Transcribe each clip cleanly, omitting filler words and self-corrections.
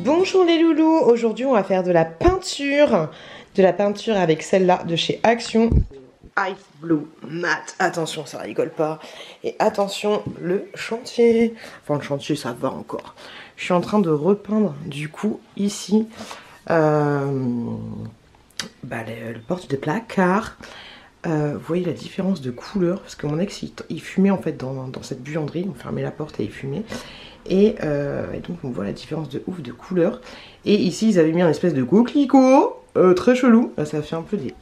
Bonjour les loulous, aujourd'hui on va faire de la peinture avec celle-là de chez Action. Ice Blue Matte, attention ça rigole pas, et attention le chantier, enfin le chantier ça va encore. Je suis en train de repeindre du coup ici le porte de placard. Vous voyez la différence de couleur, parce que mon ex il fumait en fait dans cette buanderie, on fermait la porte et il fumait. Et donc on voit la différence de ouf de couleur. Et ici ils avaient mis un espèce de coquelicot très chelou. Là, ça fait un peu des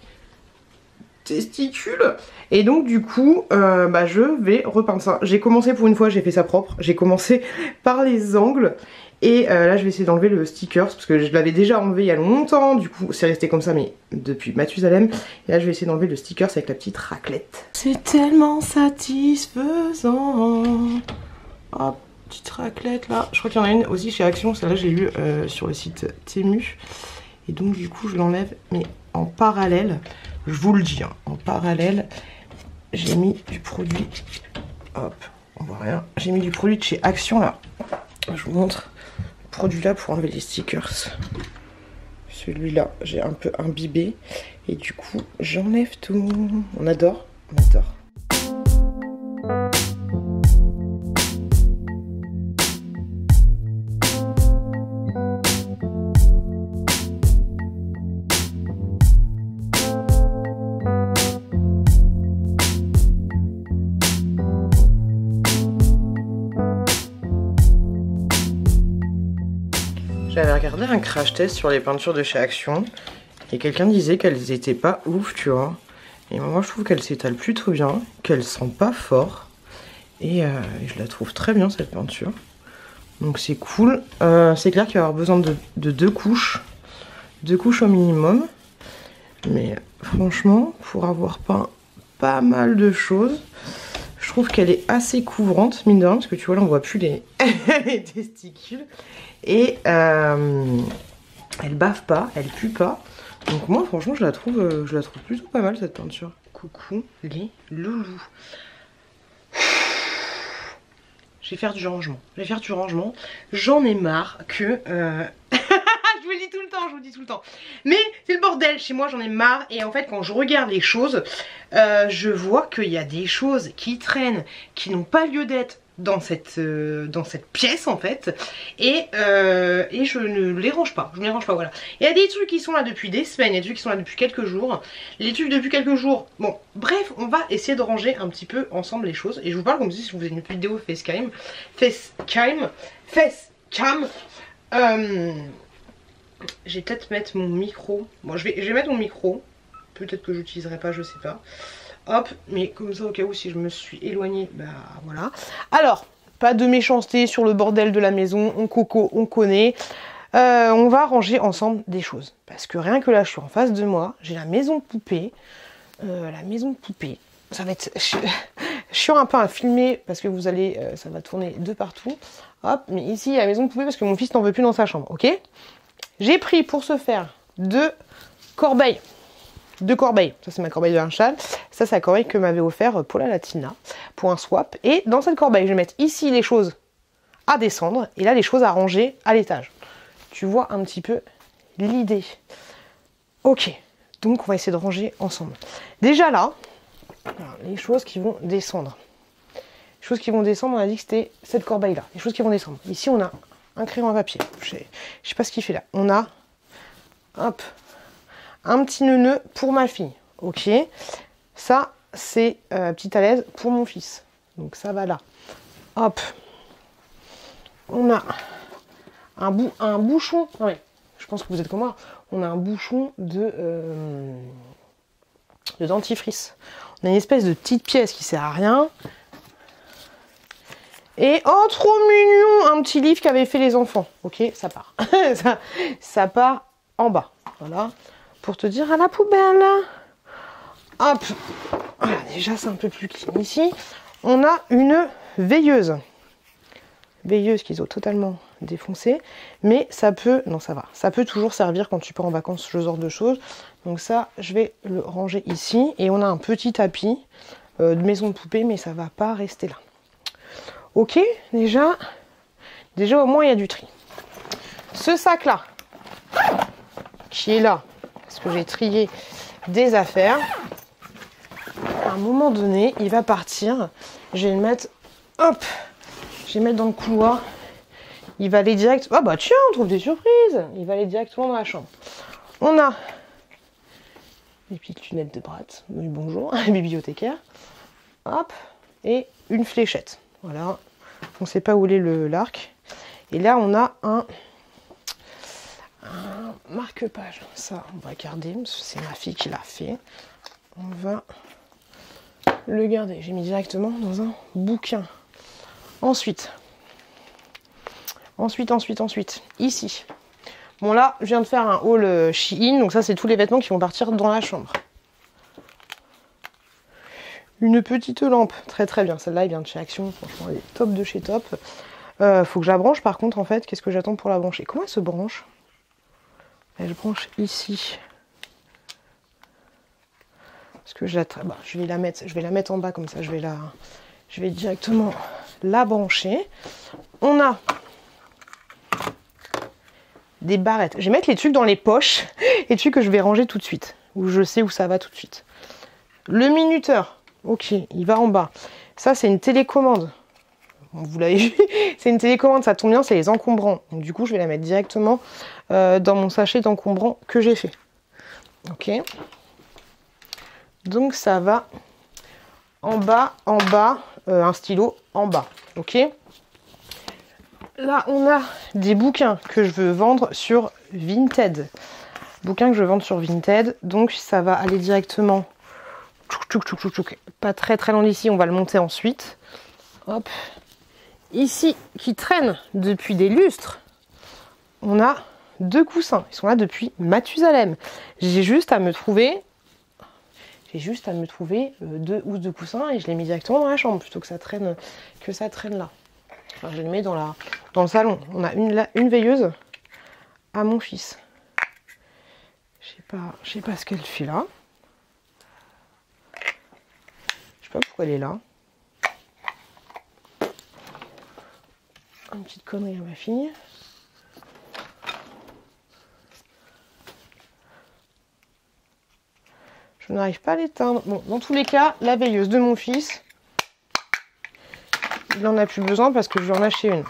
testicules. Et donc du coup je vais repeindre ça. J'ai commencé pour une fois, j'ai fait ça propre. J'ai commencé par les angles. Et là je vais essayer d'enlever le stickers parce que je l'avais déjà enlevé il y a longtemps. Du coup c'est resté comme ça mais depuis Mathusalem. Et là je vais essayer d'enlever le stickers avec la petite raclette. C'est tellement satisfaisant. Hop, petite raclette là. Je crois qu'il y en a une aussi chez Action. Celle-là j'ai eu sur le site Temu. Et donc du coup je l'enlève mais en parallèle. Je vous le dis hein, en parallèle j'ai mis du produit. Hop, on voit rien. J'ai mis du produit de chez Action là. Je vous montre. Produit là pour enlever les stickers. Celui-là, j'ai un peu imbibé. Et du coup, j'enlève tout. On adore, on adore. J'avais regardé un crash test sur les peintures de chez Action et quelqu'un disait qu'elles étaient pas ouf, tu vois. Et moi je trouve qu'elles s'étalent plutôt bien, qu'elles sentent pas fort. Et je la trouve très bien cette peinture. Donc c'est cool. C'est clair qu'il va y avoir besoin de deux couches. Deux couches au minimum. Mais franchement, pour avoir peint pas mal de choses, je trouve qu'elle est assez couvrante, mine de rien, parce que tu vois là on voit plus les, les testicules. Et elle bave pas, elle pue pas. Donc moi franchement je la trouve plutôt pas mal cette peinture. Coucou les loulous. Je vais faire du rangement. J'en ai marre que... je vous le dis tout le temps, Mais c'est le bordel chez moi, j'en ai marre. Et en fait quand je regarde les choses, je vois qu'il y a des choses qui traînent, qui n'ont pas lieu d'être dans cette pièce en fait. Et je ne les range pas. Voilà. Il y a des trucs qui sont là depuis des semaines, il y a des trucs qui sont là depuis quelques jours. Les trucs depuis quelques jours, bon bref, on va essayer de ranger un petit peu ensemble les choses. Et je vous parle comme si vous faisiez une vidéo facecam. Je vais peut-être mettre mon micro. Bon, je vais mettre mon micro. Peut-être que j'utiliserai pas, je sais pas. Hop, mais comme ça au cas où si je me suis éloignée, bah voilà. Alors, pas de méchanceté sur le bordel de la maison, on connaît. On va ranger ensemble des choses. Parce que rien que là, je suis en face de moi, j'ai la maison poupée. Ça va être chiant un peu à filmer parce que vous allez, ça va tourner de partout. Hop, mais ici, il y a la maison poupée parce que mon fils n'en veut plus dans sa chambre, ok? J'ai pris pour ce faire deux corbeilles. Ça c'est ma corbeille de linge sale. Ça c'est la corbeille que m'avait offert Paula Latina pour un swap. Et dans cette corbeille je vais mettre ici les choses à descendre et là les choses à ranger à l'étage. Tu vois un petit peu l'idée. Ok, donc on va essayer de ranger ensemble. Déjà là, alors, les choses qui vont descendre. Les choses qui vont descendre, on a dit que c'était cette corbeille là. Les choses qui vont descendre. Ici on a un crayon à papier. Je sais pas ce qu'il fait là. On a, hop, un petit nœud pour ma fille, ok. Ça, c'est petite à l'aise pour mon fils. Donc ça va là. Hop. On a un bouchon. Ah ouais, je pense que vous êtes comme moi. On a un bouchon de dentifrice. On a une espèce de petite pièce qui sert à rien. Et oh trop mignon, un petit livre qu'avaient fait les enfants. Ok, ça part. ça part en bas. Voilà. Pour te dire à la poubelle. Hop. Voilà, déjà c'est un peu plus clean ici. On a une veilleuse. Veilleuse qu'ils ont totalement défoncée. Mais ça peut... Non ça va. Ça peut toujours servir quand tu pars en vacances, ce genre de choses. Donc ça, je vais le ranger ici. Et on a un petit tapis de maison de poupée. Mais ça va pas rester là. Ok, déjà au moins il y a du tri. ce sac-là, qui est là, parce que j'ai trié des affaires, à un moment donné, il va partir. Je vais le mettre, hop, je vais le mettre dans le couloir. Il va aller direct. Ah bah tiens, on trouve des surprises. Il va aller directement dans la chambre. On a des petites lunettes de Brat. Oui, bonjour, bibliothécaire. Hop, et une fléchette. Voilà. On ne sait pas où est l'arc. Et là, on a un marque-page. Ça, on va garder. C'est ma fille qui l'a fait. On va le garder. J'ai mis directement dans un bouquin. Ensuite, ici. Bon là, je viens de faire un haul Shein, donc ça c'est tous les vêtements qui vont partir dans la chambre. Une petite lampe, très très bien. Celle-là, elle vient de chez Action, franchement, elle est top de chez top. Faut que je la branche par contre, en fait. Qu'est-ce que j'attends pour la brancher? Comment elle se branche? Elle branche ici. Parce que je vais la mettre en bas comme ça. Je vais directement la brancher. On a des barrettes. Je vais mettre les trucs dans les poches, les trucs que je vais ranger tout de suite, où je sais où ça va tout de suite. Le minuteur, ok, il va en bas. Ça, c'est une télécommande. Bon, vous l'avez vu, c'est une télécommande, ça tombe bien, c'est les encombrants. Donc du coup, je vais la mettre directement dans mon sachet d'encombrants que j'ai fait. Ok. Donc ça va en bas, un stylo en bas. Ok. Là, on a des bouquins que je veux vendre sur Vinted. Donc ça va aller directement. Pas très très loin d'ici, on va le monter ensuite. Hop. Ici, qui traîne depuis des lustres, on a 2 coussins. Ils sont là depuis Mathusalem. J'ai juste à me trouver 2 housses de coussins et je les mets directement dans la chambre plutôt que ça traîne là. Enfin, je les mets dans le salon. On a une veilleuse à mon fils. Je sais pas ce qu'elle fait là. Je sais pas pourquoi elle est là. Une petite connerie à ma fille. Je n'arrive pas à l'éteindre. Bon, dans tous les cas, la veilleuse de mon fils, il n'en a plus besoin parce que je lui en ai acheté une.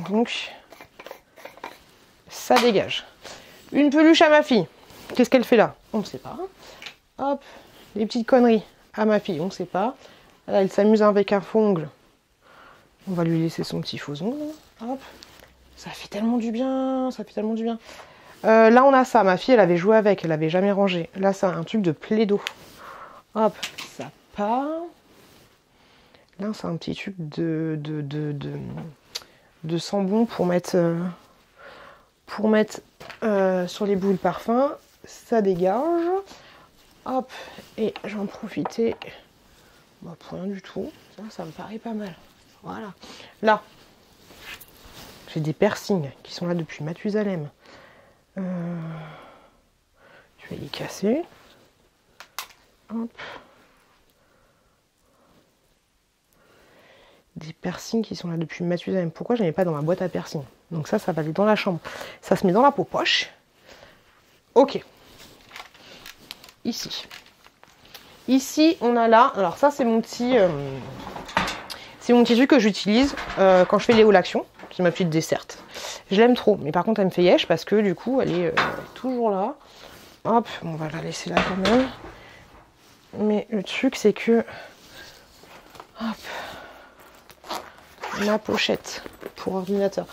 Donc, ça dégage. Une peluche à ma fille. Qu'est-ce qu'elle fait là? On ne sait pas. Hop, des petites conneries à ma fille. On ne sait pas. Là, elle s'amuse avec un faux ongle. On va lui laisser son petit faux ongle. Hop. Ça fait tellement du bien. Là, on a ça. Ma fille, elle avait joué avec. Elle avait jamais rangé. Là, c'est un truc de Play-Doh. Hop, ça part. Là, c'est un petit truc de sambon pour mettre sur les boules parfum. Ça dégage. Hop, et j'en profitais pour rien du tout. Ça me paraît pas mal. Voilà. Là, j'ai des piercings qui sont là depuis Mathusalem. Je vais les casser. Hop. Des piercings qui sont là depuis Mathusalem. Pourquoi je n'ai pas dans ma boîte à piercing? Donc ça va aller dans la chambre. Ça se met dans la peau poche. Ok. Ici, on a là. Alors ça, c'est mon petit truc que j'utilise quand je fais les hauls Action. C'est ma petite desserte. Je l'aime trop. Mais par contre, elle me fait yesh parce que du coup, elle est toujours là. Hop, on va la laisser là quand même. Mais le truc, c'est que... Hop. Ma pochette pour ordinateur.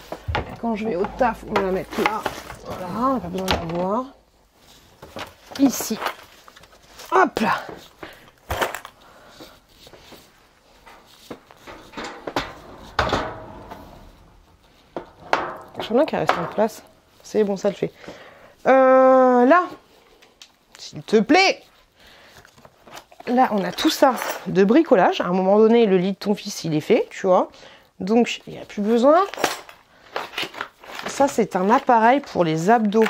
Quand je vais au taf, on va la mettre là. Voilà, on n'a pas besoin de la voir. Ici. Hop là. Je veux bien qu'elle reste en place. C'est bon, ça le fait. Là, s'il te plaît. Là, on a tout ça de bricolage. À un moment donné, le lit de ton fils, il est fait, tu vois. Donc, il n'y a plus besoin. Ça, c'est un appareil pour les abdos.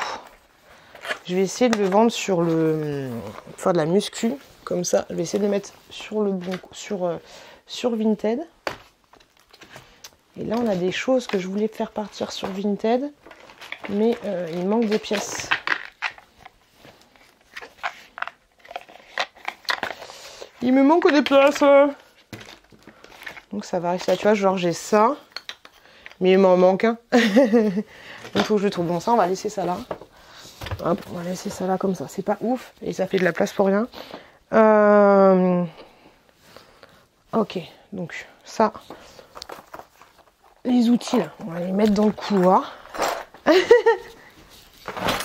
Je vais essayer de le vendre sur faire de la muscu. Comme ça, je vais essayer de le mettre sur Vinted. Et là, on a des choses que je voulais faire partir sur Vinted. Mais il manque des pièces. Il me manque des pièces. Donc ça va rester là, tu vois, genre j'ai ça. Mais il m'en manque un. Donc il faut que je trouve. Bon, ça, on va laisser ça là. Hop, on va laisser ça là comme ça. C'est pas ouf. Et ça fait de la place pour rien. Ok, donc ça. Les outils là, on va les mettre dans le couloir.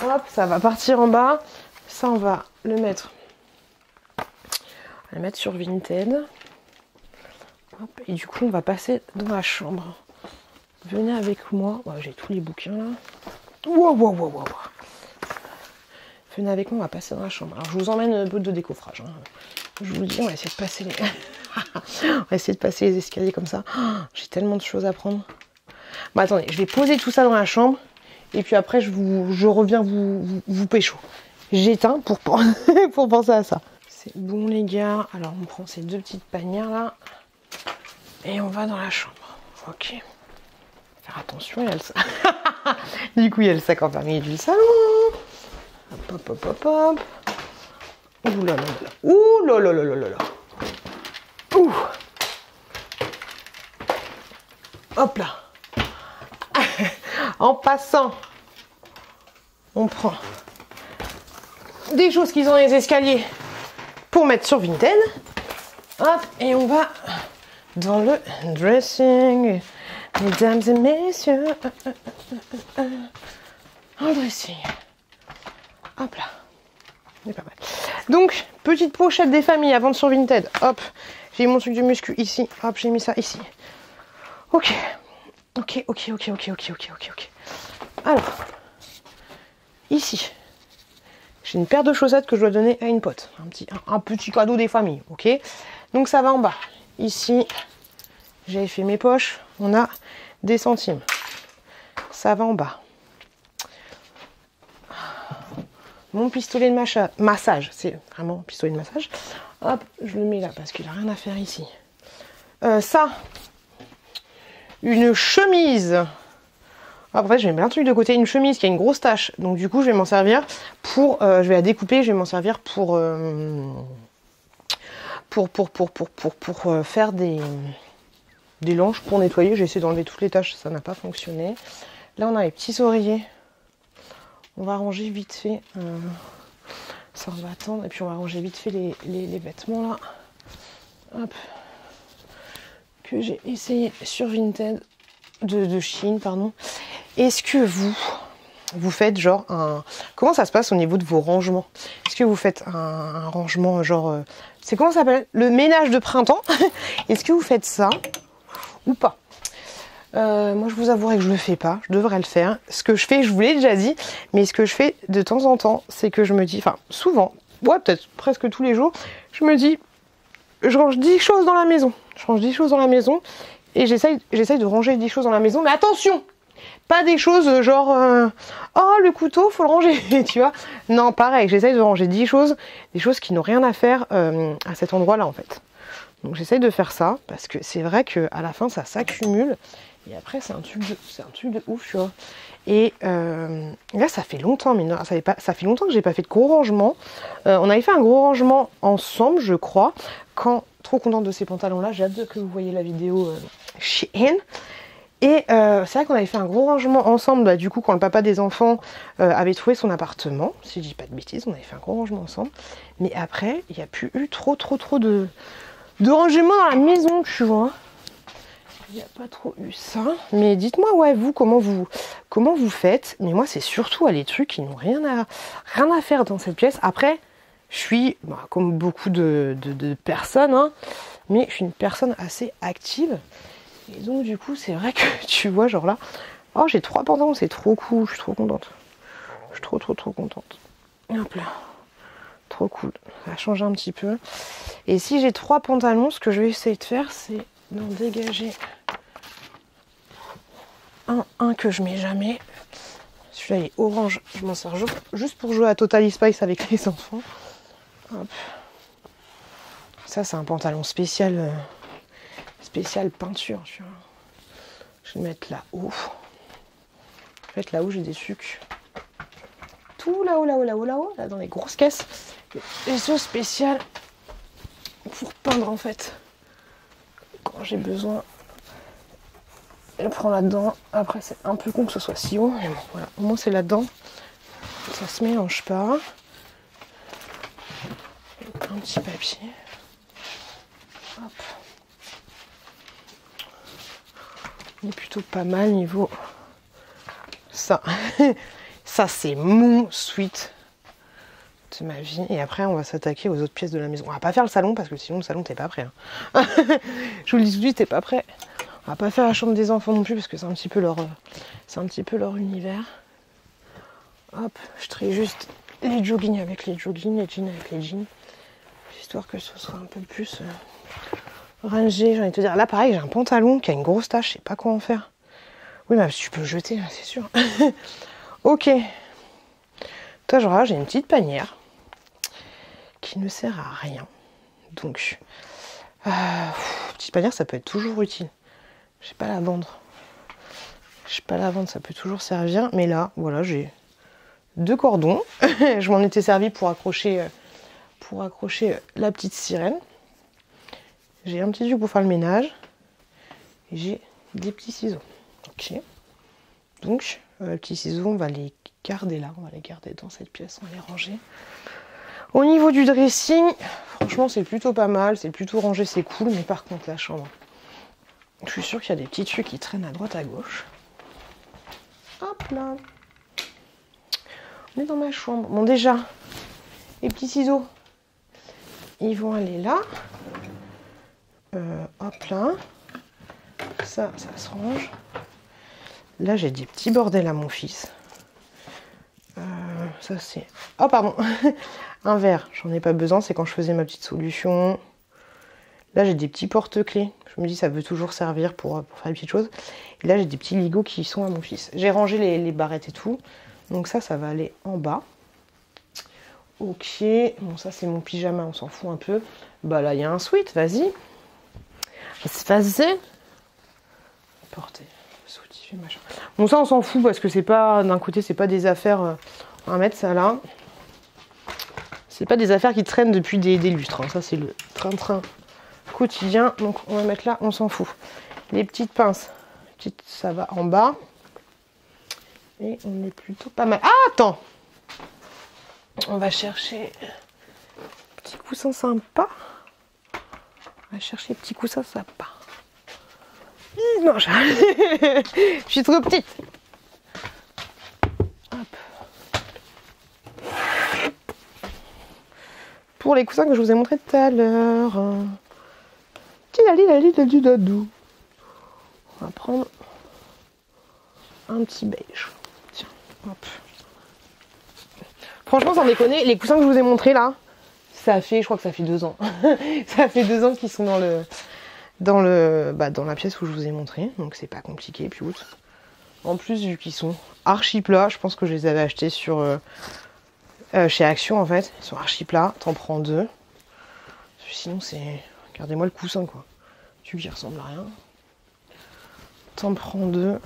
Hop, ça va partir en bas. Ça, on va le mettre. On va le mettre sur Vinted. Hop, et du coup, on va passer dans la chambre. Venez avec moi. Ouais, j'ai tous les bouquins là. Wow, wow, wow, wow. Venez avec moi, on va passer dans la chambre. Alors, je vous emmène un peu de décoffrage. Hein. Je vous le dis, on va essayer de passer les... on va essayer de passer les escaliers comme ça. Oh, j'ai tellement de choses à prendre. Bon, attendez, je vais poser tout ça dans la chambre. Et puis après, je reviens vous pécho. J'éteins pour penser à ça. C'est bon, les gars. Alors, on prend ces deux petites panières là. Et on va dans la chambre. Ok. Faire attention, il y a le sac. Du coup, il y a le sac enfermé du salon. Hop, hop, hop, hop, hop. Ouh là là là. Ouh là là là là là. Ouh. Hop là. En passant, on prend des choses qu'ils ont dans les escaliers pour mettre sur Vinted. Hop, et on va dans le dressing. Mesdames et messieurs. Un dressing. Hop là. C'est pas mal. Donc, petite pochette des familles à vendre sur Vinted. Hop, j'ai mis mon truc de muscu ici. Hop, j'ai mis ça ici. Ok. Ok. Alors, ici, j'ai une paire de chaussettes que je dois donner à une pote. Un petit cadeau des familles, ok? Donc ça va en bas. Ici, j'avais fait mes poches. On a des centimes. Ça va en bas. Mon pistolet de massage, c'est vraiment un pistolet de massage. Hop, je le mets là parce qu'il n'a rien à faire ici. Ça, une chemise. En fait, je vais mettre un truc de côté, une chemise qui a une grosse tache. Donc du coup, je vais m'en servir pour... je vais la découper, je vais m'en servir pour faire des langes pour nettoyer. J'ai essayé d'enlever toutes les taches, ça n'a pas fonctionné. Là, on a les petits oreillers. On va ranger vite fait. Ça, on va attendre. Et puis, on va ranger vite fait les vêtements là. Hop. Que j'ai essayé sur Vinted. De Chine, pardon. Est-ce que vous faites genre un... Comment ça se passe au niveau de vos rangements? Est-ce que vous faites un rangement genre... C'est comment ça s'appelle? Le ménage de printemps. Est-ce que vous faites ça ou pas? Moi, je vous avouerai que je le fais pas. Je devrais le faire. Ce que je fais, je vous l'ai déjà dit, mais ce que je fais de temps en temps, c'est que je me dis, enfin, souvent, ouais, peut-être presque tous les jours, je me dis, je range 10 choses dans la maison. Je range 10 choses dans la maison et j'essaye de ranger 10 choses dans la maison. Mais attention, pas des choses genre, oh, le couteau, faut le ranger, tu vois. Non, pareil, j'essaye de ranger 10 choses, des choses qui n'ont rien à faire à cet endroit-là, en fait. Donc, j'essaye de faire ça parce que c'est vrai qu'à la fin, ça s'accumule. Et après, c'est un truc de ouf, tu vois. Et là, ça fait longtemps, mais non, ça fait longtemps que j'ai pas fait de gros rangement. On avait fait un gros rangement ensemble, je crois. Trop contente de ces pantalons-là. J'ai hâte que vous voyez la vidéo chez Anne. Et c'est vrai qu'on avait fait un gros rangement ensemble. Bah, du coup, quand le papa des enfants avait trouvé son appartement, si je dis pas de bêtises, on avait fait un gros rangement ensemble. Mais après, il n'y a plus eu trop de rangement dans la maison, tu vois. Il n'y a pas trop eu ça. Mais dites-moi, ouais, vous, comment vous faites? Mais moi, c'est surtout les trucs qui n'ont rien à faire dans cette pièce. Après, je suis, comme beaucoup de personnes, hein, mais je suis une personne assez active. Et donc, du coup, c'est vrai que tu vois, genre là, oh, j'ai 3 pantalons, c'est trop cool. Je suis trop contente. Je suis trop contente. Hop là. Trop cool. Ça a changé un petit peu. Et si j'ai 3 pantalons, ce que je vais essayer de faire, c'est d'en dégager un que je mets jamais. Celui-là il est orange, je m'en sers juste pour jouer à Totally Spice avec les enfants. Hop. Ça c'est un pantalon spécial peinture, tu vois. Je vais mettre là-haut. En fait, là-haut, j'ai des sucs. Tout là-haut, là-haut, là-haut, là-haut, là dans les grosses caisses. Des choses spéciales pour peindre en fait. Quand j'ai besoin, je prends là-dedans. Après, c'est un peu con que ce soit si haut, mais bon, voilà. Au moins, c'est là-dedans. Ça se mélange pas. Un petit papier. Hop. On est plutôt pas mal niveau ça. Ça, c'est mon suite de ma vie. Et après, on va s'attaquer aux autres pièces de la maison. On va pas faire le salon parce que sinon, le salon, t'es pas prêt. Hein. Je vous le dis tout de suite, t'es pas prêt. On va pas faire la chambre des enfants non plus parce que c'est un petit peu leur univers. Hop, je trie juste les joggings avec les joggings, les jeans avec les jeans. Histoire que ce soit un peu plus rangé, j'ai envie de te dire. Là, pareil, j'ai un pantalon qui a une grosse tache, je sais pas quoi en faire. Oui, mais tu peux le jeter, c'est sûr. Ok. Toi, genre, j'ai une petite panière qui ne sert à rien. Donc, petite panière, ça peut être toujours utile. Je sais pas la vendre. Ça peut toujours servir. Mais là, voilà, j'ai 2 cordons. Je m'en étais servi pour accrocher la petite sirène. J'ai un petit truc pour faire le ménage. Et j'ai des petits ciseaux. Ok. Donc, les petits ciseaux, on va les garder là. On va les garder dans cette pièce. On va les ranger. Au niveau du dressing, franchement, c'est plutôt pas mal. C'est plutôt rangé, c'est cool. Mais par contre, la chambre, je suis sûre qu'il y a des petits trucs qui traînent à droite, à gauche. Hop là. On est dans ma chambre. Bon, déjà, les petits ciseaux, ils vont aller là. Hop là. Ça se range. Là, j'ai des petits bordels à mon fils. Ça, c'est... Oh, pardon. Un verre. J'en ai pas besoin. C'est quand je faisais ma petite solution. Là, j'ai des petits porte-clés. Je me dis, ça veut toujours servir pour faire des petites choses. Et là, j'ai des petits Legos qui sont à mon fils. J'ai rangé les barrettes et tout. Donc ça va aller en bas. Ok. Bon, ça, c'est mon pyjama. On s'en fout un peu. Bah là, il y a un sweat. Vas-y. Vas-y. Porter. Soutif, machin. Bon, ça, on s'en fout parce que c'est pas... D'un côté, c'est pas des affaires... On va mettre ça là. C'est pas des affaires qui traînent depuis des lustres. Hein. Ça, c'est le train-train quotidien. Donc, on va mettre là. On s'en fout. Les petites pinces. Ça va en bas. Et on est plutôt pas mal. Ah, attends! On va chercher petit coussin sympa. On va chercher petit coussin sympa. Non, je suis trop petite. Hop. Pour les coussins que je vous ai montré tout à l'heure. On va prendre un petit beige. Tiens, hop. Franchement, sans déconner, les coussins que je vous ai montrés là, je crois que ça fait 2 ans. Ça fait 2 ans qu'ils sont dans la pièce où je vous ai montré. Donc c'est pas compliqué, puis outre. En plus, vu qu'ils sont archi plats, je pense que je les avais achetés chez Action en fait. Ils sont archi plats, t'en prends 2. Sinon c'est... Regardez-moi le coussin quoi. Tu qui ressemble à rien. T'en prends 2.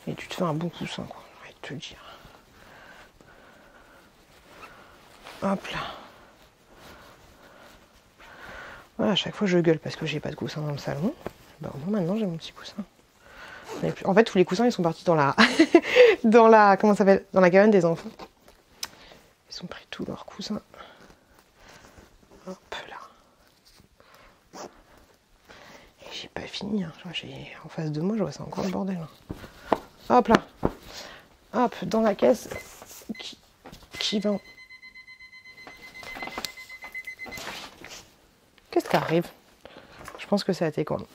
Et tu te fais un bon coussin quoi, je vais te le dire. Hop là. Voilà, à chaque fois je gueule parce que j'ai pas de coussin dans le salon. Ben bon, maintenant j'ai mon petit coussin. En fait, tous les coussins ils sont partis dans la comment ça s'appelle, dans la cabane des enfants. Ils ont pris tous leurs coussins. Hop là. Et j'ai pas fini. Hein. En face de moi, je vois c'est encore le bordel. Hein. Hop là. Hop dans la caisse qui va. Qu'est-ce qui arrive? Je pense que c'est à tes cornes.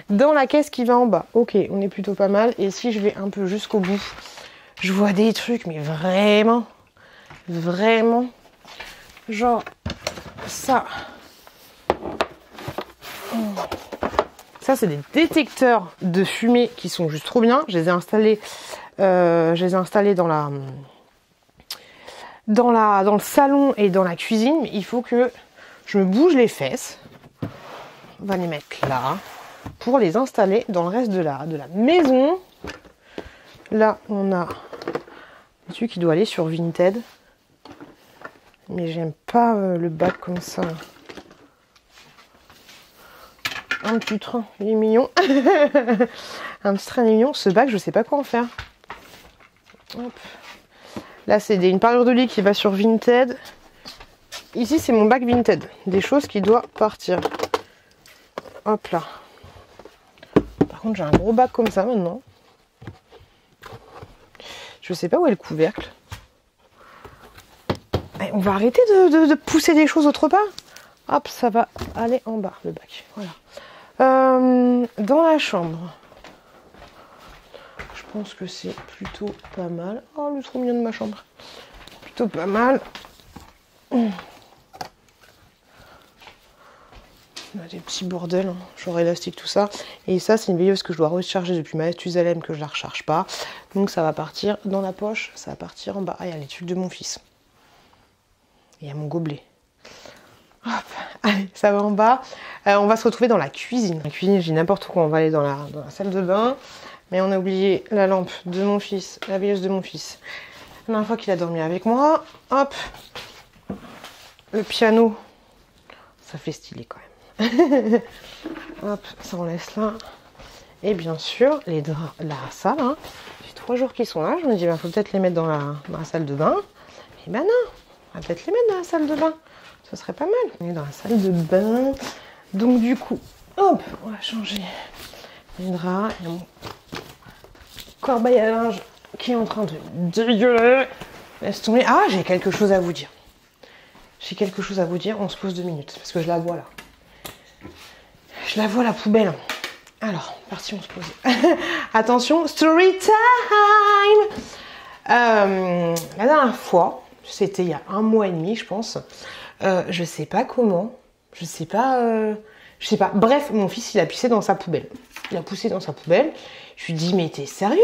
Dans la caisse qui va en bas. Ok, on est plutôt pas mal. Et si je vais un peu jusqu'au bout, je vois des trucs, mais vraiment, genre ça. Ça, c'est des détecteurs de fumée qui sont juste trop bien. Je les ai installés, dans le salon et dans la cuisine. Mais il faut que je me bouge les fesses. On va les mettre là. pour les installer dans le reste de la maison. Là, on a celui qui doit aller sur Vinted. Mais j'aime pas le bac comme ça. Un petit train, il est mignon. Un petit train mignon. Ce bac, je sais pas quoi en faire. Hop. Là, c'est une parure de lit qui va sur Vinted. Ici, c'est mon bac Vinted. Des choses qui doivent partir. Hop là. Par contre, j'ai un gros bac comme ça maintenant. Je sais pas où est le couvercle. Allez, on va arrêter de pousser des choses autre part. Hop, ça va aller en bas, le bac. Voilà. Dans la chambre. Je pense que c'est plutôt pas mal. Oh, le trop mignon de ma chambre. Plutôt pas mal. On a des petits bordels, hein. Genre élastique, tout ça. Et ça, c'est une veilleuse que je dois recharger depuis Mathusalem, que je la recharge pas. Donc ça va partir dans la poche, ça va partir en bas. Ah, il y a les trucs de mon fils. Et il y a mon gobelet. Hop, allez, ça va en bas. On va se retrouver dans la cuisine. La cuisine, j'ai n'importe quoi, on va aller dans la salle de bain. Mais on a oublié la lampe de mon fils, la veilleuse de mon fils. La dernière fois qu'il a dormi avec moi. Hop, le piano. Ça fait stylé quand même. Hop, ça on laisse là. Et bien sûr, les draps, la salle. Hein. Ça fait 3 jours qu'ils sont là. Je me dis, il faut peut-être les mettre dans la salle de bain. Et ben non, on va peut-être les mettre dans la salle de bain. Ce serait pas mal. On est dans la salle de bain. Donc du coup, hop, on va changer les draps. Et mon corbeille à linge qui est en train de dégueuler. Laisse tomber. Ah, j'ai quelque chose à vous dire. J'ai quelque chose à vous dire. On se pose 2 minutes parce que je la vois là. Je la vois, la poubelle. Alors, parti, on se pose. Attention, story time. La dernière fois, c'était il y a 1 mois et demi, je pense. Je sais pas comment. Je sais pas. Bref, mon fils, il a pissé dans sa poubelle. Il a poussé dans sa poubelle. Je lui dis, mais t'es sérieux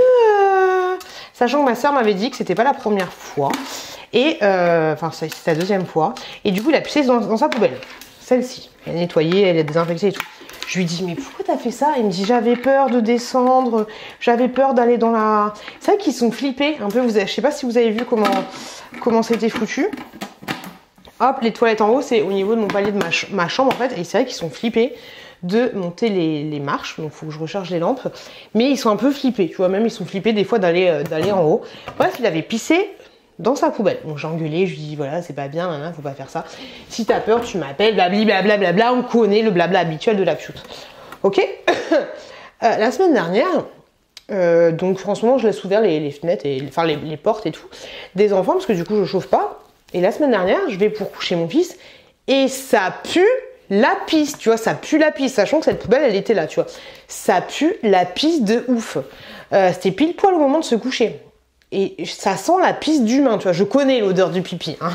Sachant que ma soeur m'avait dit que c'était pas la première fois. Et, enfin, c'est la 2e fois. Et du coup, il a pissé dans sa poubelle. Celle-ci. Elle est nettoyée, elle est désinfectée et tout. Je lui dis, mais pourquoi t'as fait ça? Il me dit, j'avais peur de descendre, j'avais peur d'aller dans la... C'est vrai qu'ils sont flippés un peu, je sais pas si vous avez vu comment c'était foutu. Hop, les toilettes en haut, c'est au niveau de mon palier de ma chambre en fait. Et c'est vrai qu'ils sont flippés de monter les marches, donc il faut que je recharge les lampes. Mais ils sont un peu flippés, tu vois, même ils sont flippés des fois d'aller en haut. Bref, il avait pissé dans sa poubelle. Donc j'ai engueulé, je lui dis voilà, c'est pas bien, nan, faut pas faire ça. Si t'as peur, tu m'appelles, blablabla, blabla, on connaît le blabla habituel de la pioute. Ok. La semaine dernière, donc franchement, je laisse ouvert les fenêtres, enfin les portes et tout, des enfants, parce que du coup, je chauffe pas. Et la semaine dernière, je vais pour coucher mon fils, et ça pue la pisse, tu vois, ça pue la pisse, sachant que cette poubelle, elle était là, tu vois. Ça pue la pisse de ouf. C'était pile poil au moment de se coucher. Et ça sent la pisse d'humain, tu vois. Je connais l'odeur du pipi, hein.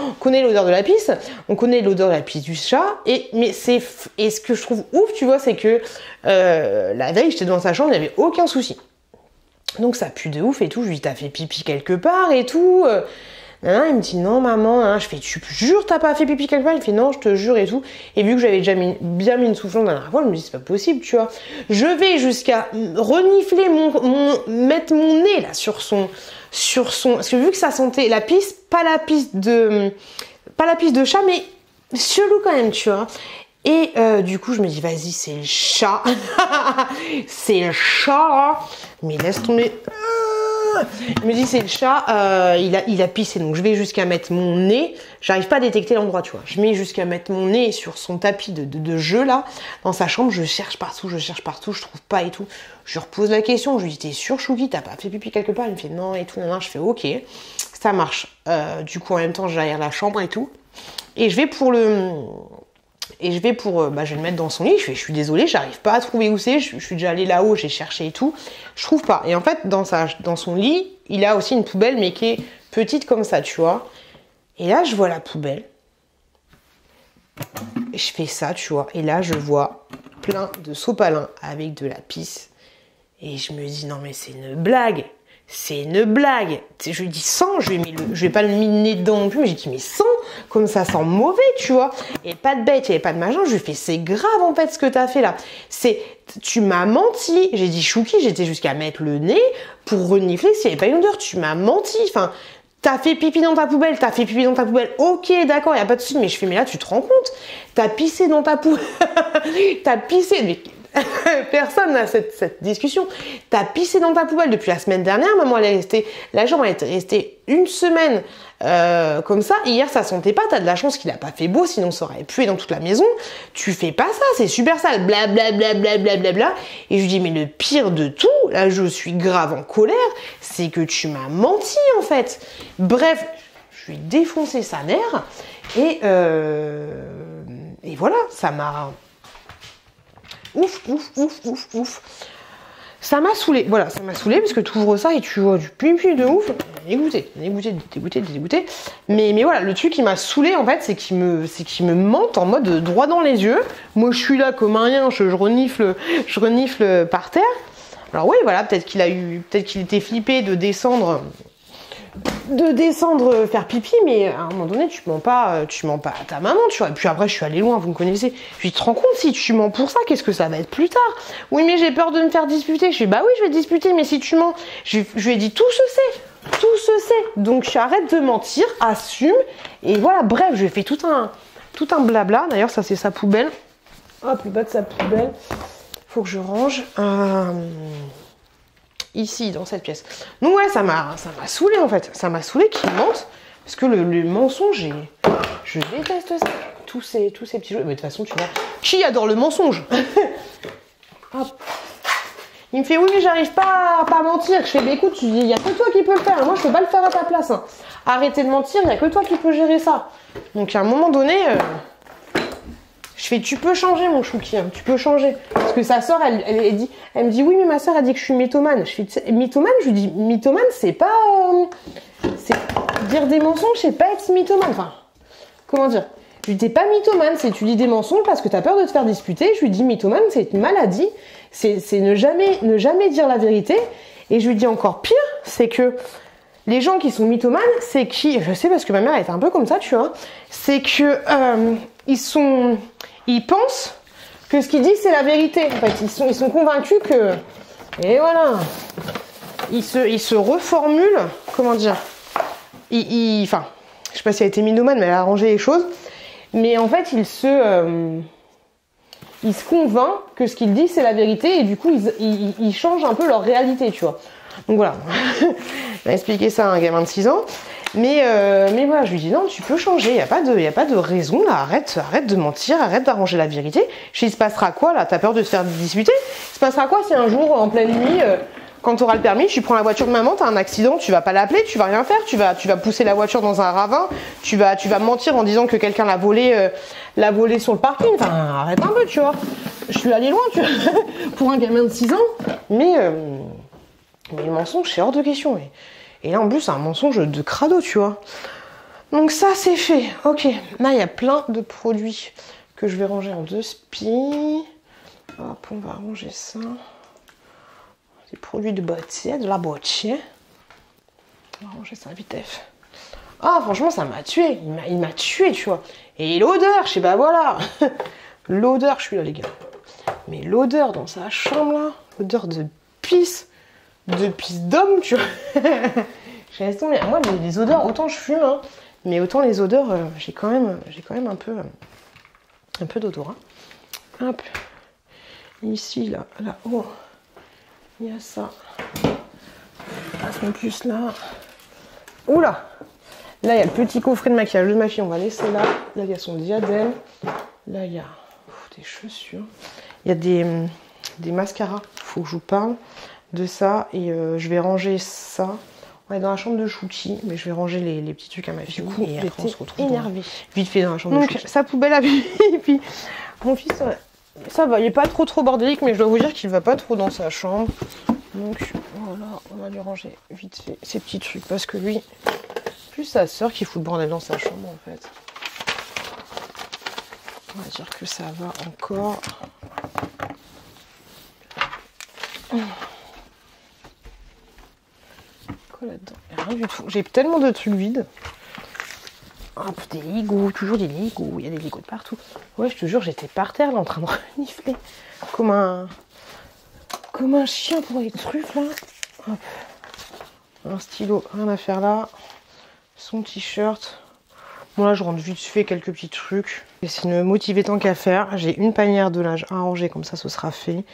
On connaît l'odeur de la pisse, on connaît l'odeur de la pisse du chat. Et ce que je trouve ouf, tu vois, c'est que la veille, j'étais dans sa chambre, il n'y avait aucun souci. Donc ça pue de ouf et tout. Je lui dis, t'as fait pipi quelque part et tout. Il me dit, non, maman. Je fais, tu jures, t'as pas fait pipi quelque part? Il fait, non, je te jure et tout. Et vu que j'avais déjà bien mis une soufflante dans la fois, je me dis, c'est pas possible, tu vois. Je vais jusqu'à renifler mettre mon nez là sur son. Parce que vu que ça sentait la pisse, pas la pisse de chat, mais chelou quand même, tu vois. Et du coup, je me dis, vas-y, c'est le chat. C'est le chat. Mais laisse tomber. Il me dit, c'est le chat. Il a pissé. Donc, je vais jusqu'à mettre mon nez. J'arrive pas à détecter l'endroit, tu vois. Je mets jusqu'à mettre mon nez sur son tapis de jeu, là. Dans sa chambre, je cherche partout, je trouve pas et tout. Je lui repose la question. Je lui dis, t'es sûr, Chouki, t'as pas fait pipi quelque part? Il me fait, non, et tout. Non, je fais, ok. Ça marche. Du coup, en même temps, j'aère la chambre et tout. Et je vais pour je vais le mettre dans son lit. Je suis désolée, j'arrive pas à trouver où c'est. Je suis déjà allée là-haut, j'ai cherché et tout. Je trouve pas. Et en fait, dans son lit, il a aussi une poubelle, mais qui est petite comme ça, tu vois. Et là, je vois la poubelle. Et je fais ça, tu vois. Et là, je vois plein de sopalins avec de la pisse. Et je me dis, non, mais c'est une blague. c'est une blague. Je lui dis sans, je vais pas le miner dedans non plus, mais j'ai dit mais sans, comme ça sent mauvais, tu vois. Et pas de bête, il n'y avait pas de machin. Je lui ai fait c'est grave en fait ce que t'as fait là. Tu m'as menti. J'ai dit Chouki, j'étais jusqu'à mettre le nez pour renifler s'il n'y avait pas une odeur. Tu m'as menti. Enfin, t'as fait pipi dans ta poubelle, Ok, d'accord, il n'y a pas de souci. Mais je fais mais là tu te rends compte. T'as pissé dans ta poubelle. T'as pissé. Mais personne n'a cette discussion. T'as pissé dans ta poubelle depuis la semaine dernière. Maman, la jambe elle est restée une semaine comme ça. Hier, ça sentait pas. T'as de la chance qu'il a pas fait beau, sinon ça aurait pué dans toute la maison. Tu fais pas ça, c'est super sale. Blablabla. Bla, bla, bla, bla. Et je lui dis, mais le pire de tout, là, je suis grave en colère, c'est que tu m'as menti en fait. Bref, je lui ai défoncé sa mère et voilà, ça m'a. Ouf. Ça m'a saoulé. Voilà, ça m'a saoulé parce que tu ouvres ça et tu vois du pipi de ouf. Dégoûté. Mais voilà, le truc qui m'a saoulé en fait, c'est qu'il me mente en mode droit dans les yeux. Moi, je suis là comme un rien, je renifle par terre. Alors oui, voilà, peut-être qu'il était flippé de descendre faire pipi, mais à un moment donné tu mens pas à ta maman, tu vois. Et puis après je suis allée loin, vous me connaissez. Je te rends compte, si tu mens pour ça, qu'est-ce que ça va être plus tard? Oui, mais j'ai peur de me faire disputer. Je fais bah oui, je vais disputer, mais si tu mens, je lui ai dit tout se sait. Donc arrête de mentir, assume. Et voilà, bref, je lui ai fait tout un blabla. D'ailleurs, ça c'est sa poubelle. Hop, le bas de sa poubelle. Faut que je range. Ici, dans cette pièce. Donc ouais, ça m'a saoulé en fait. Ça m'a saoulé qu'il mente. Parce que le mensonge, je déteste ça. Tous ces petits jeux. Mais de toute façon, tu vois, qui adore le mensonge? Hop. Il me fait, oui, mais j'arrive pas à mentir. Je fais, bah écoute, tu dis, il n'y a que toi qui peux le faire. Moi, je peux pas le faire à ta place. Hein. Arrêtez de mentir, il n'y a que toi qui peux gérer ça. Donc à un moment donné... Je fais, tu peux changer mon chouki, hein, tu peux changer. Parce que sa sœur, elle me dit, oui, mais ma sœur a dit que je suis mythomane. Je fais, mythomane, je lui dis, mythomane, c'est pas... c'est dire des mensonges, c'est pas être mythomane. Enfin, comment dire? Je lui dis, t'es pas mythomane, c'est tu dis des mensonges parce que t'as peur de te faire disputer. Je lui dis, mythomane, c'est une maladie. C'est ne jamais dire la vérité. Et je lui dis encore pire, c'est que les gens qui sont mythomanes, c'est qui... Je sais parce que ma mère, elle était un peu comme ça, tu vois. C'est que... Ils pensent que ce qu'ils disent c'est la vérité. En fait, ils sont convaincus que, et voilà, ils se reformulent. Comment dire, enfin, je sais pas si elle a été mythomane, mais elle a arrangé les choses. Mais en fait, ils se convainquent que ce qu'ils disent c'est la vérité et du coup ils changent un peu leur réalité, tu vois. Donc voilà, on a expliqué ça à un gamin de 6 ans. Mais voilà, je lui dis non, tu peux changer, il n'y a pas de raison là, arrête de mentir, arrête d'arranger la vérité. Je dis, il se passera quoi là? T'as peur de te faire disputer? Il se passera quoi si un jour, en pleine nuit, quand tu auras le permis, tu prends la voiture de maman, t'as un accident, tu vas pas l'appeler, tu vas rien faire, tu vas pousser la voiture dans un ravin, tu vas mentir en disant que quelqu'un l'a volé sur le parking. Enfin, arrête un peu, tu vois. Je suis allée loin, tu vois, pour un gamin de 6 ans. Mais le mensonge, c'est hors de question. Et là, en plus, c'est un mensonge de crado, tu vois. Donc ça, c'est fait. Ok. Là, il y a plein de produits que je vais ranger en 2 spies. Hop, on va ranger ça. Des produits de bâtier, de la bâtier. On va ranger ça vite fait. Ah, franchement, ça m'a tué. Il m'a tué, tu vois. Et l'odeur, je sais pas, voilà. L'odeur, je suis là, les gars. Mais l'odeur dans sa chambre, là. L'odeur de pisse. De pisse d'homme, tu vois. J'ai laissé tomber. Moi, les odeurs, autant je fume, hein, mais autant les odeurs, j'ai quand même un peu d'odorat. Hop. Ici, là, oh, il y a ça. Passe mon plus là. Oula. Là, il y a le petit coffret de maquillage de ma fille. On va laisser là. Là, il y a son diadème. Là, il y a des chaussures. Il y a des mascaras. Faut que je vous parle de ça. Et je vais ranger ça. On est dans la chambre de Chouki, mais je vais ranger les petits trucs à ma fille. Du coup, et après, on se retrouve énervée. Vite fait dans la chambre de Chouki. Sa poubelle à pipi. Et puis, mon fils, ça va. Il est pas trop bordélique, mais je dois vous dire qu'il va pas trop dans sa chambre. Donc, voilà, on va lui ranger vite fait ces petits trucs. Parce que lui, plus sa soeur qui fout le bordel dans sa chambre, en fait. On va dire que ça va encore. quoi là-dedans? Rien du tout. J'ai tellement de trucs vides. Hop, des Legos, toujours des Legos. Il y a des Legos de partout. Ouais, je te jure, j'étais par terre là en train de renifler. Comme un chien pour les trucs là. Hop. Un stylo, rien à faire là. Son t-shirt. Bon là je rentre vite fait quelques petits trucs. J'essaie de me motiver tant qu'à faire. J'ai une panière de linge à ranger, comme ça ce sera fait.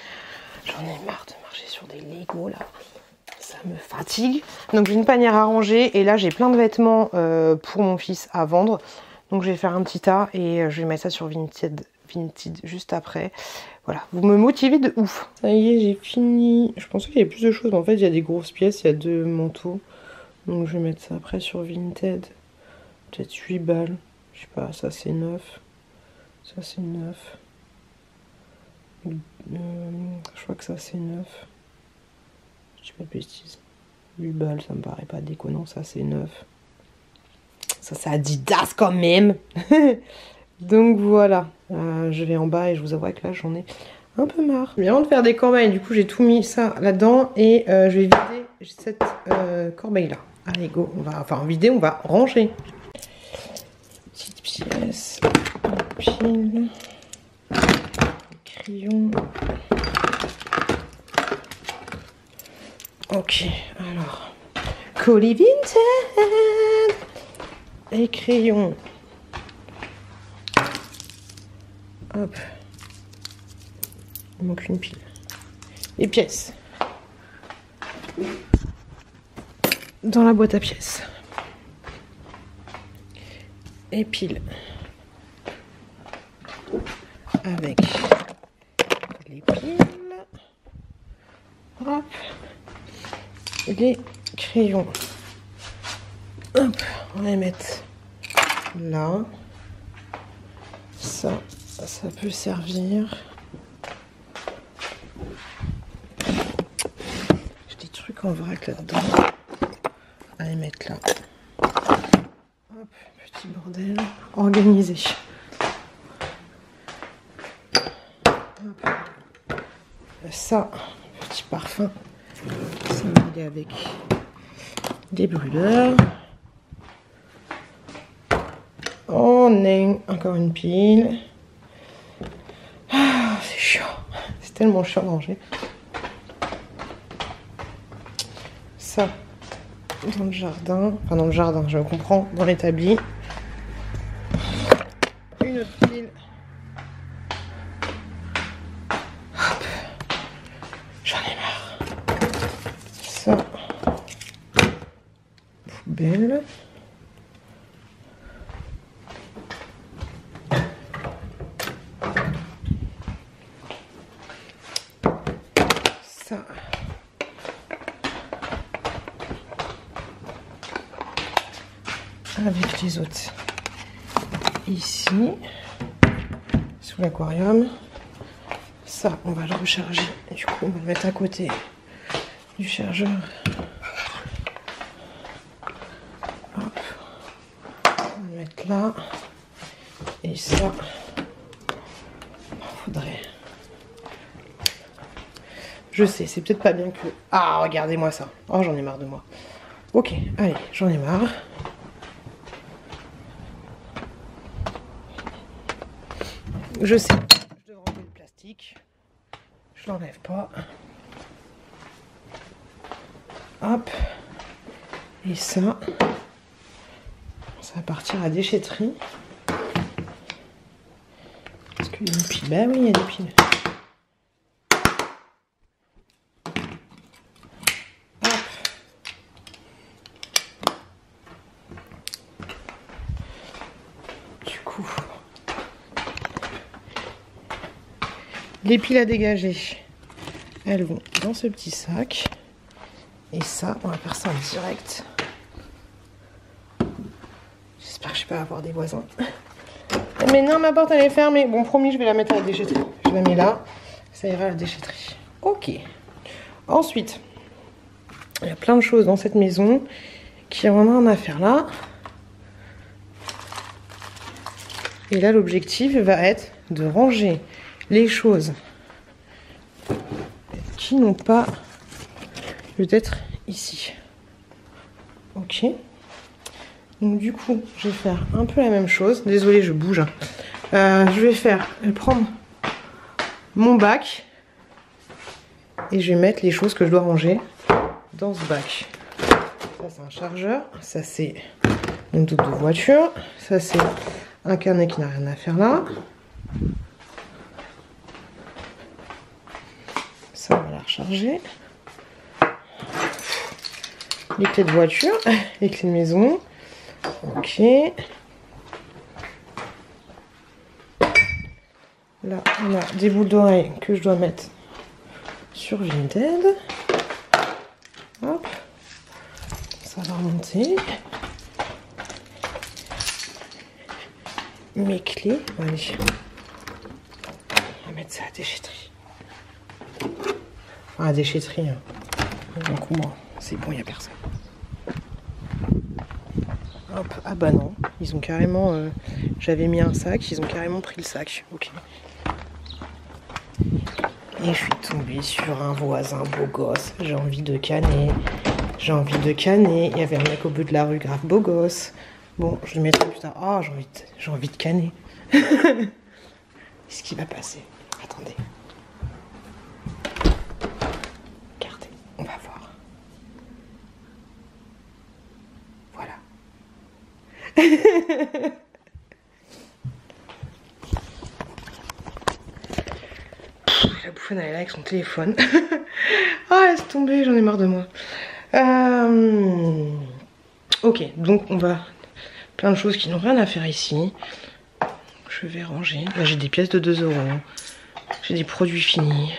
J'en ai marre de marcher sur des Legos là. Ça me fatigue. Donc j'ai une panière à ranger et là j'ai plein de vêtements pour mon fils à vendre. Donc je vais faire un petit tas et je vais mettre ça sur Vinted juste après. Voilà, vous me motivez de ouf. Ça y est, j'ai fini. Je pensais qu'il y avait plus de choses, mais en fait il y a des grosses pièces, il y a 2 manteaux. Donc je vais mettre ça après sur Vinted. Peut-être 8 balles. Je sais pas, ça c'est 9. Ça c'est 9. Je crois que ça c'est 9. Je dis pas de bêtises. 8 balles, ça me paraît pas déconnant. Ça c'est 9. Ça c'est Adidas quand même. Donc voilà. Je vais en bas et je vous avoue que là j'en ai un peu marre. Je viens de faire des corbeilles. Du coup j'ai tout mis ça là-dedans. Et je vais vider cette corbeille là. Allez go. On va, enfin vider, on va ranger. Petite pièce. Pile. Crayon. Ok, alors. Colis Vinted. Et crayon. Hop. Il manque une pile. Les pièces. Dans la boîte à pièces. Et pile. Avec les piles. Hop. Les crayons. Hop. On va les mettre là. Ça peut servir. J'ai des trucs en vrac là-dedans. À les mettre là. Hop, petit bordel. Organisé. Hop. Ça, petit parfum. Ça va aller avec des brûleurs. On a encore une pile. Ah, c'est chiant. C'est tellement chiant de ranger. Ça, dans le jardin. Enfin, dans le jardin, je comprends. Dans l'établi. Une autre pile. Hop. J'en ai marre. Ça. Poubelle. Ça. Avec les autres. Ici. Sous l'aquarium. Ça, on va le recharger. Et du coup, on va le mettre à côté du chargeur. Hop. On va le mettre là. Et ça, faudrait... Je sais, c'est peut-être pas bien que... Ah, regardez-moi ça. Oh, j'en ai marre de moi. Ok, allez, j'en ai marre. Je sais, je devrais enlever le plastique. Je l'enlève pas. Hop. Et ça va partir à déchetterie. Est-ce qu'il y a une pile? Bah oui, il y a des piles. Les piles à dégager, elles vont dans ce petit sac. Et ça, on va faire ça en direct. J'espère que je vais pas avoir des voisins. Mais non, ma porte elle est fermée. Bon, promis, je vais la mettre à la déchetterie. Je la mets là, ça ira à la déchetterie. Ok. Ensuite, il y a plein de choses dans cette maison qui en ont à faire là. Et là, l'objectif va être de ranger les choses qui n'ont pas lieu d'être ici. ok. Donc du coup, je vais faire un peu la même chose. Désolée, je bouge. Je vais prendre mon bac et je vais mettre les choses que je dois ranger dans ce bac. Ça c'est un chargeur, ça c'est une double de voiture, ça c'est un carnet qui n'a rien à faire là. Ça on va la recharger. Les clés de voiture, les clés de maison. Ok. Là on a des boules d'oreilles que je dois mettre sur Vinted. Hop. Ça va remonter. Mes clés. Allez. On va mettre ça à la déchetterie. Enfin, à la déchetterie. Donc moi, c'est bon, il n'y a personne. Hop. Ah bah non. Ils ont carrément... j'avais mis un sac, ils ont carrément pris le sac. Ok. Et je suis tombée sur un voisin beau gosse. J'ai envie de canner. J'ai envie de canner. Il y avait un mec au bout de la rue, grave beau gosse. Bon, je le mettrai plus tard. Oh, j'ai envie de canner. Qu'est-ce qui va passer? Attendez. Regardez, on va voir. Voilà. La bouffonne, elle est là avec son téléphone. Ah, laisse tomber, j'en ai marre de moi. Ok, donc on va... Plein de choses qui n'ont rien à faire ici. Je vais ranger. Là, j'ai des pièces de 2 €. J'ai des produits finis.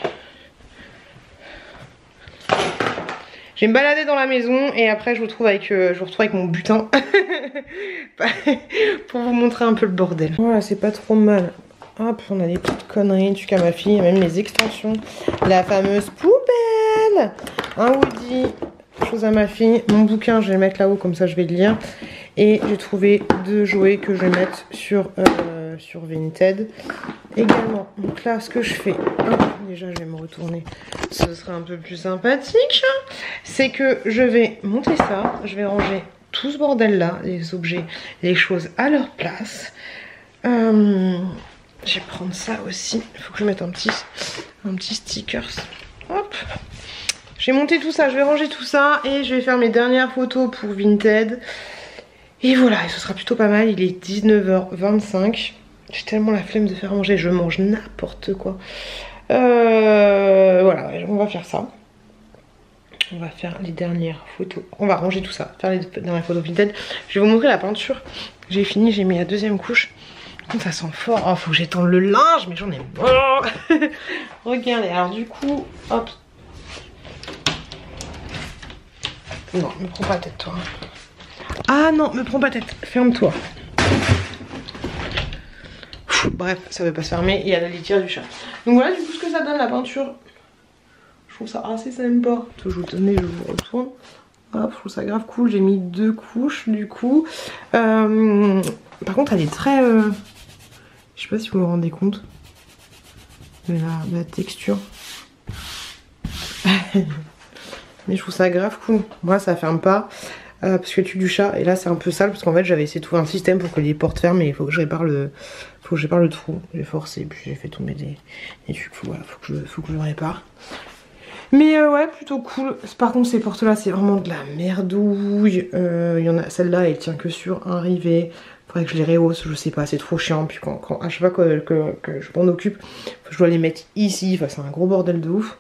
Je vais me balader dans la maison et après je vous retrouve avec mon butin. Pour vous montrer un peu le bordel. Voilà, c'est pas trop mal. Hop, on a des petites conneries, trucs à ma fille, même les extensions. La fameuse poubelle. Un Woody, chose à ma fille. Mon bouquin, je vais le mettre là-haut, comme ça je vais le lire. Et j'ai trouvé 2 jouets que je vais mettre sur Vinted également. Donc là, ce que je fais, déjà je vais me retourner, ce sera un peu plus sympathique. C'est que je vais monter ça, je vais ranger tout ce bordel là, les objets, les choses à leur place. Je vais prendre ça aussi. Il faut que je mette un petit stickers. Hop. J'ai monté tout ça, je vais ranger tout ça et je vais faire mes dernières photos pour Vinted. Et voilà, et ce sera plutôt pas mal. Il est 19h25. J'ai tellement la flemme de faire manger, je mange n'importe quoi. Voilà, on va faire ça. On va faire les dernières photos. On va ranger tout ça, faire les dernières photos Vinted. Je vais vous montrer la peinture. J'ai fini, j'ai mis la 2e couche. Ça sent fort. Oh, faut que j'étende le linge, mais j'en ai marre. Regardez, alors du coup, hop. Non, me prends pas la tête, toi. Ah non, me prends pas la tête. Ferme-toi. Bref, ça veut pas se fermer. Il y a la litière du chat. Donc voilà, du coup, ce que ça donne, la peinture. Je trouve ça assez sympa. Toujours, tenez, je vous retourne. Hop, je trouve ça grave cool. J'ai mis 2 couches, du coup. Par contre, elle est très... Je sais pas si vous vous rendez compte de la texture. Mais je trouve ça grave cool. Moi ça ferme pas parce que le tube du chat. Et là c'est un peu sale parce qu'en fait j'avais essayé de trouver un système pour que les portes ferment. Mais il faut que je répare le trou. J'ai forcé puis j'ai fait tomber des trucs. Voilà, faut que je le répare. Mais ouais, plutôt cool. Par contre ces portes là c'est vraiment de la merdouille. Il y en a, celle-là elle tient que sur un rivet. Faudrait que je les rehausse, je sais pas, c'est trop chiant. Puis quand à chaque fois que je m'en occupe, je dois les mettre ici. Enfin, c'est un gros bordel de ouf.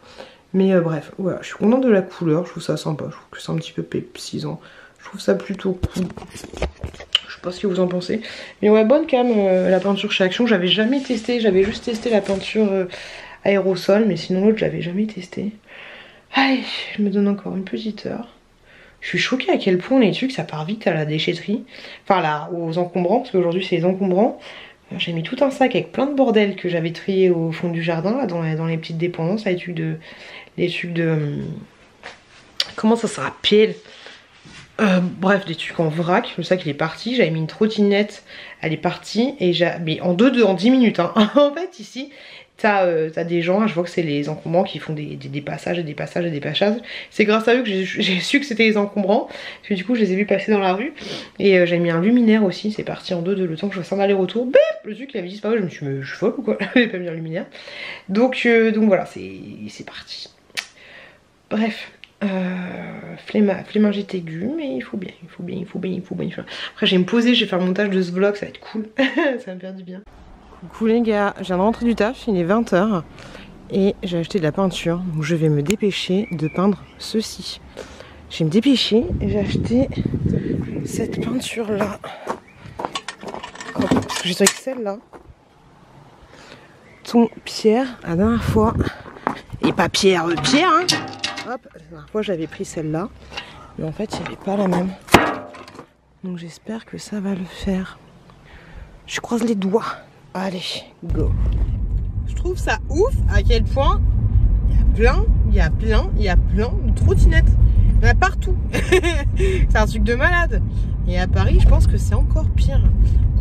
Mais bref, voilà, je suis contente de la couleur. Je trouve ça sympa. Je trouve que c'est un petit peu pépsisant. Je trouve ça plutôt cool. Je sais pas ce que vous en pensez. Mais ouais, bonne cam, la peinture chez Action. J'avais jamais testé. J'avais juste testé la peinture aérosol. Mais sinon, l'autre, je l'avais jamais testé. Allez, je me donne encore une petite heure. Je suis choquée à quel point les trucs ça part vite à la déchetterie. Enfin là, aux encombrants, parce qu'aujourd'hui c'est les encombrants. J'ai mis tout un sac avec plein de bordel que j'avais trié au fond du jardin, là, dans les petites dépendances, les trucs de... Comment ça s'appelle? Bref, des trucs en vrac. Le sac il est parti, j'avais mis une trottinette, elle est partie, et mais en 10 minutes, hein. En fait ici, t'as des gens, je vois que c'est les encombrants qui font des passages et des passages et des passages. C'est grâce à eux que j'ai su que c'était les encombrants, parce que du coup je les ai vus passer dans la rue. Et j'ai mis un luminaire aussi, c'est parti en deux de le temps que je fasse un aller-retour. Bip, le truc il avait disparu, je me suis dit mais je suis folle ou quoi, j'avais pas mis un luminaire. Donc voilà, c'est parti. Bref. Flémingite aiguë, mais il faut bien. Après je vais me poser, je vais faire le montage de ce vlog, ça va être cool. Ça va me faire du bien. Coucou les gars, je viens de rentrer du taf, il est 20 h et j'ai acheté de la peinture, donc je vais me dépêcher de peindre ceci. Je vais me dépêcher et j'ai acheté cette peinture là. Parce que j'ai trouvé que celle-là, ton Pierre, la dernière fois, et pas Pierre, hein. Hop, la dernière fois j'avais pris celle-là, mais en fait il n'y avait pas la même. Donc j'espère que ça va le faire. Je croise les doigts. Allez, go. Je trouve ça ouf à quel point il y a plein de trottinettes. Il y en a partout. C'est un truc de malade. Et à Paris, je pense que c'est encore pire.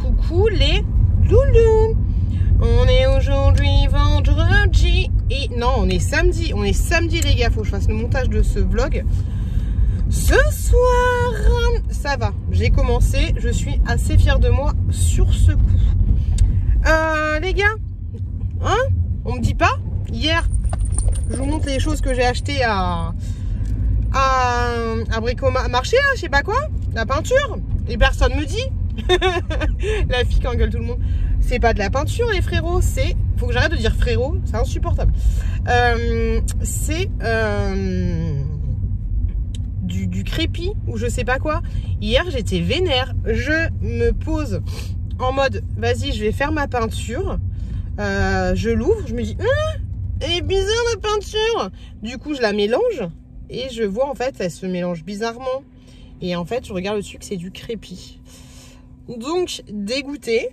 Coucou les loulous. On est aujourd'hui vendredi. Et non, on est samedi. On est samedi les gars. Faut que je fasse le montage de ce vlog. Ce soir, ça va. J'ai commencé. Je suis assez fière de moi sur ce coup. Les gars, hein, on me dit pas. Hier, je vous montre les choses que j'ai achetées à Bricomarché, là, je sais pas quoi, la peinture. Et personne me dit. La fille qui engueule tout le monde. C'est pas de la peinture, les frérots. C'est, faut que j'arrête de dire frérot, c'est insupportable. C'est du crépi ou je sais pas quoi. Hier, j'étais vénère. Je me pose en mode, vas-y, je vais faire ma peinture. Je l'ouvre, je me dis, elle est bizarre la peinture. Du coup, je la mélange et je vois en fait, elle se mélange bizarrement. Et en fait, je regarde dessus que c'est du crépi. Donc, dégoûtée.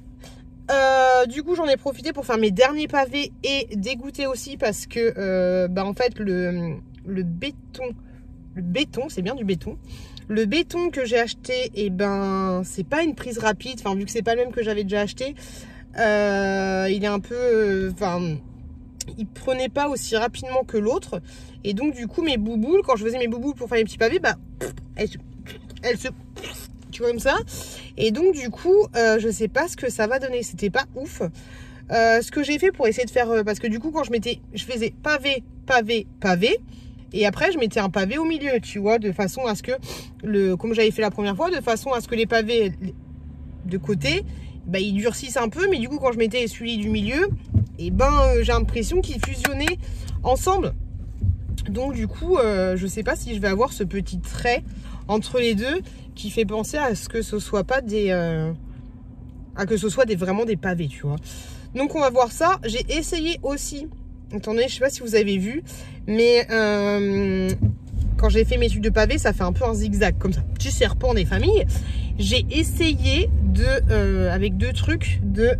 Du coup, j'en ai profité pour faire mes derniers pavés et dégoûtée aussi parce que, en fait, le béton, c'est bien du béton. Le béton que j'ai acheté, et c'est pas une prise rapide. Enfin, vu que c'est pas le même que j'avais déjà acheté, il est un peu, il prenait pas aussi rapidement que l'autre. Et donc, du coup, mes bouboules, quand je faisais mes bouboules pour faire les petits pavés, elles se, tu vois comme ça. Et donc, du coup, je sais pas ce que ça va donner. C'était pas ouf. Ce que j'ai fait pour essayer de faire, parce que du coup, quand je faisais pavé. Et après, je mettais un pavé au milieu, tu vois, de façon à ce que, comme j'avais fait la première fois, de façon à ce que les pavés de côté, ils durcissent un peu. Mais du coup, quand je mettais celui du milieu, j'ai l'impression qu'ils fusionnaient ensemble. Donc, du coup, je sais pas si je vais avoir ce petit trait entre les deux qui fait penser à ce que ce soit pas vraiment des pavés, tu vois. Donc, on va voir ça. J'ai essayé aussi. Attendez, je sais pas si vous avez vu, mais quand j'ai fait mes trucs de pavé, ça fait un peu un zigzag comme ça, petit serpent des familles. J'ai essayé avec deux trucs de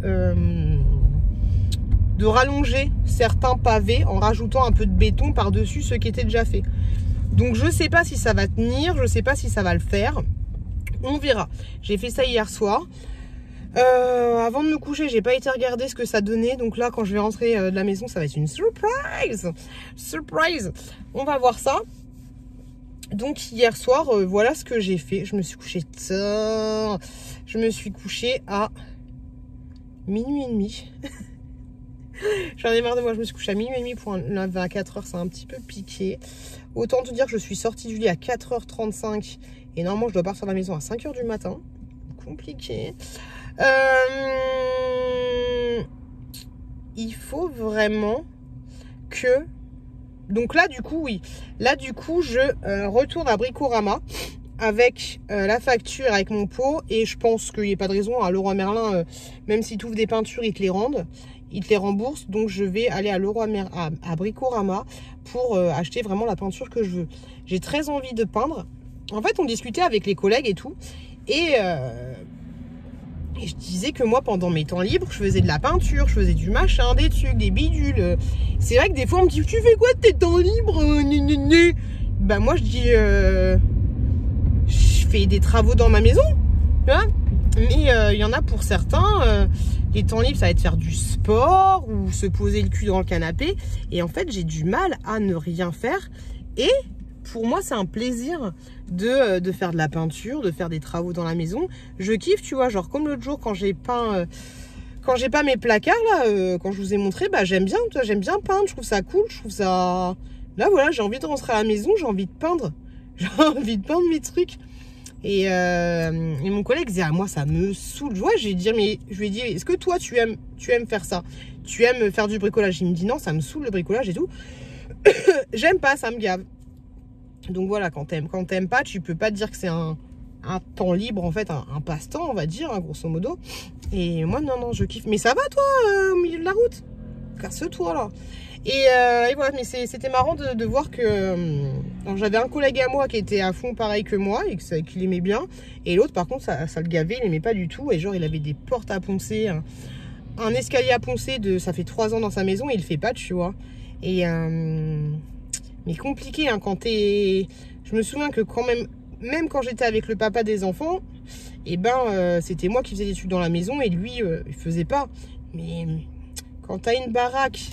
rallonger certains pavés en rajoutant un peu de béton par-dessus ceux qui étaient déjà faits. Donc je sais pas si ça va tenir, je sais pas si ça va le faire. On verra. J'ai fait ça hier soir. Avant de me coucher, j'ai pas été regarder ce que ça donnait. Donc là, quand je vais rentrer de la maison, ça va être une surprise. Surprise. On va voir ça. Donc hier soir, voilà ce que j'ai fait. Je me suis couchée tard. Je me suis couchée à minuit et demi. J'en ai marre de moi. Je me suis couchée à minuit et demi pour un lever à 4 h. C'est un petit peu piqué. Autant te dire que je suis sortie du lit à 4 h 35. Et normalement, je dois partir de la maison à 5 h du matin. Compliqué. Il faut vraiment que... Donc là, du coup, oui. Là, du coup, je retourne à Bricorama avec la facture, avec mon pot. Et je pense qu'il n'y a pas de raison. À Leroy Merlin, même si tu ouvres des peintures, ils te les rendent. Ils te les remboursent. Donc, je vais aller à Bricorama pour acheter vraiment la peinture que je veux. J'ai très envie de peindre. En fait, on discutait avec les collègues et tout. Et je disais que moi, pendant mes temps libres, je faisais de la peinture, je faisais du machin, des trucs, des bidules. C'est vrai que des fois, on me dit, tu fais quoi de tes temps libres? Moi, je dis, je fais des travaux dans ma maison. Tu vois. Mais il y en a pour certains, les temps libres, ça va être faire du sport ou se poser le cul dans le canapé. Et en fait, j'ai du mal à ne rien faire. Et pour moi, c'est un plaisir de faire de la peinture, de faire des travaux dans la maison. Je kiffe, tu vois, genre comme l'autre jour quand j'ai peint... Quand j'ai pas mes placards, là, quand je vous ai montré, bah j'aime bien peindre, je trouve ça cool, je trouve ça... Là, voilà, j'ai envie de rentrer à la maison, j'ai envie de peindre. J'ai envie de peindre mes trucs. Et mon collègue disait, ah, moi, ça me saoule. Ouais, je lui ai dit, est-ce que toi, tu aimes faire ça? Tu aimes faire du bricolage? Il me dit, non, ça me saoule le bricolage et tout. J'aime pas, ça me gave. Donc voilà, quand t'aimes pas, tu peux pas te dire que c'est un temps libre, en fait, un passe-temps, on va dire, hein, grosso modo. Et moi, non, je kiffe. Mais ça va, toi, au milieu de la route? Casse-toi, là. Et voilà, mais c'était marrant de voir que j'avais un collègue à moi qui était à fond pareil que moi et qu'il aimait bien. Et l'autre, par contre, ça le gavait, il aimait pas du tout. Et genre, il avait des portes à poncer, un escalier à poncer ça fait 3 ans dans sa maison et il le fait pas, tu vois. Et mais compliqué, hein, quand t'es... Je me souviens que quand même quand j'étais avec le papa des enfants, et c'était moi qui faisais des trucs dans la maison et lui, il faisait pas. Mais quand t'as une baraque,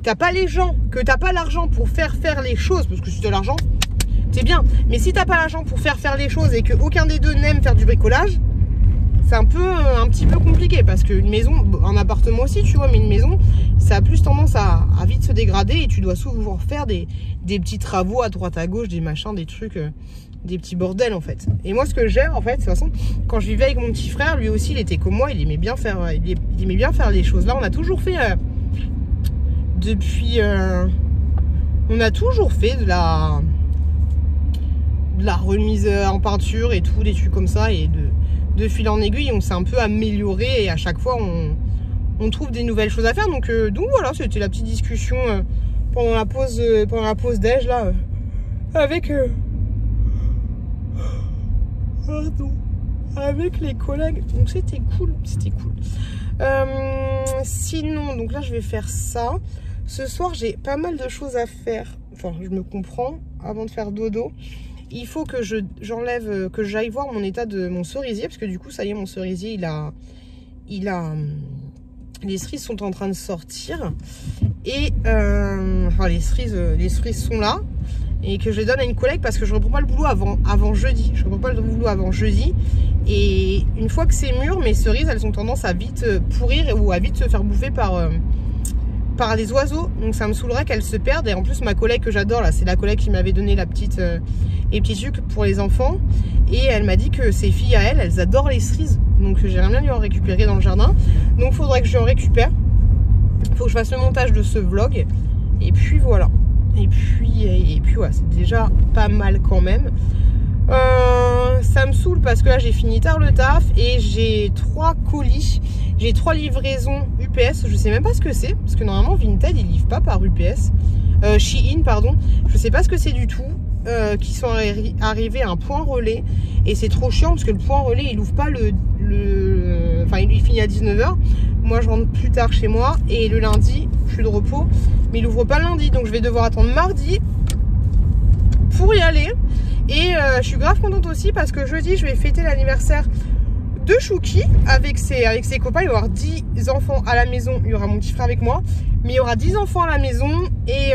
t'as pas les gens, que t'as pas l'argent pour faire les choses, parce que si t'as l'argent, c'est bien. Mais si t'as pas l'argent pour faire les choses et qu'aucun des deux n'aime faire du bricolage, c'est un petit peu compliqué. Parce qu'une maison, un appartement aussi, tu vois, mais une maison, ça a plus tendance à vite se dégrader et tu dois souvent faire des petits travaux à droite à gauche, des machins, des trucs... des petits bordels en fait. Et moi ce que j'aime en fait, de toute façon, quand je vivais avec mon petit frère, lui aussi il était comme moi, il aimait bien faire les choses. Là on a toujours fait on a toujours fait de la remise en peinture et tout, des trucs comme ça, et de fil en aiguille on s'est un peu amélioré et à chaque fois on trouve des nouvelles choses à faire. Donc voilà, c'était la petite discussion pendant la pause déj là avec les collègues, donc c'était cool. Sinon, donc là je vais faire ça. Ce soir j'ai pas mal de choses à faire, enfin je me comprends, avant de faire dodo. Il faut que que j'aille voir mon état de mon cerisier, parce que du coup ça y est, mon cerisier les cerises sont en train de sortir. Et enfin les cerises sont là. Et que je les donne à une collègue parce que je reprends pas le boulot avant jeudi. Je reprends pas le boulot avant jeudi. Et une fois que c'est mûr, mes cerises, elles ont tendance à vite pourrir ou à vite se faire bouffer par les oiseaux. Donc ça me saoulerait qu'elles se perdent. Et en plus, ma collègue que j'adore, là, c'est la collègue qui m'avait donné les petits sucres pour les enfants. Et elle m'a dit que ses filles à elles adorent les cerises. Donc j'aimerais bien lui en récupérer dans le jardin. Donc il faudrait que je lui en récupère. Il faut que je fasse le montage de ce vlog. Et puis voilà. Et puis ouais, c'est déjà pas mal quand même. Ça me saoule parce que là j'ai fini tard le taf et j'ai 3 colis, j'ai 3 livraisons UPS. Je sais même pas ce que c'est parce que normalement Vinted il livre pas par UPS, Shein pardon, je sais pas ce que c'est du tout, qui sont arrivés à un point relais et c'est trop chiant parce que le point relais il ouvre pas enfin il finit à 19 h. Moi je rentre plus tard chez moi et le lundi je suis de repos, mais il ouvre pas le lundi, donc je vais devoir attendre mardi pour y aller. Et je suis grave contente aussi parce que jeudi je vais fêter l'anniversaire de Chouki avec ses copains. Il y aura 10 enfants à la maison, il y aura mon petit frère avec moi, mais il y aura 10 enfants à la maison. Et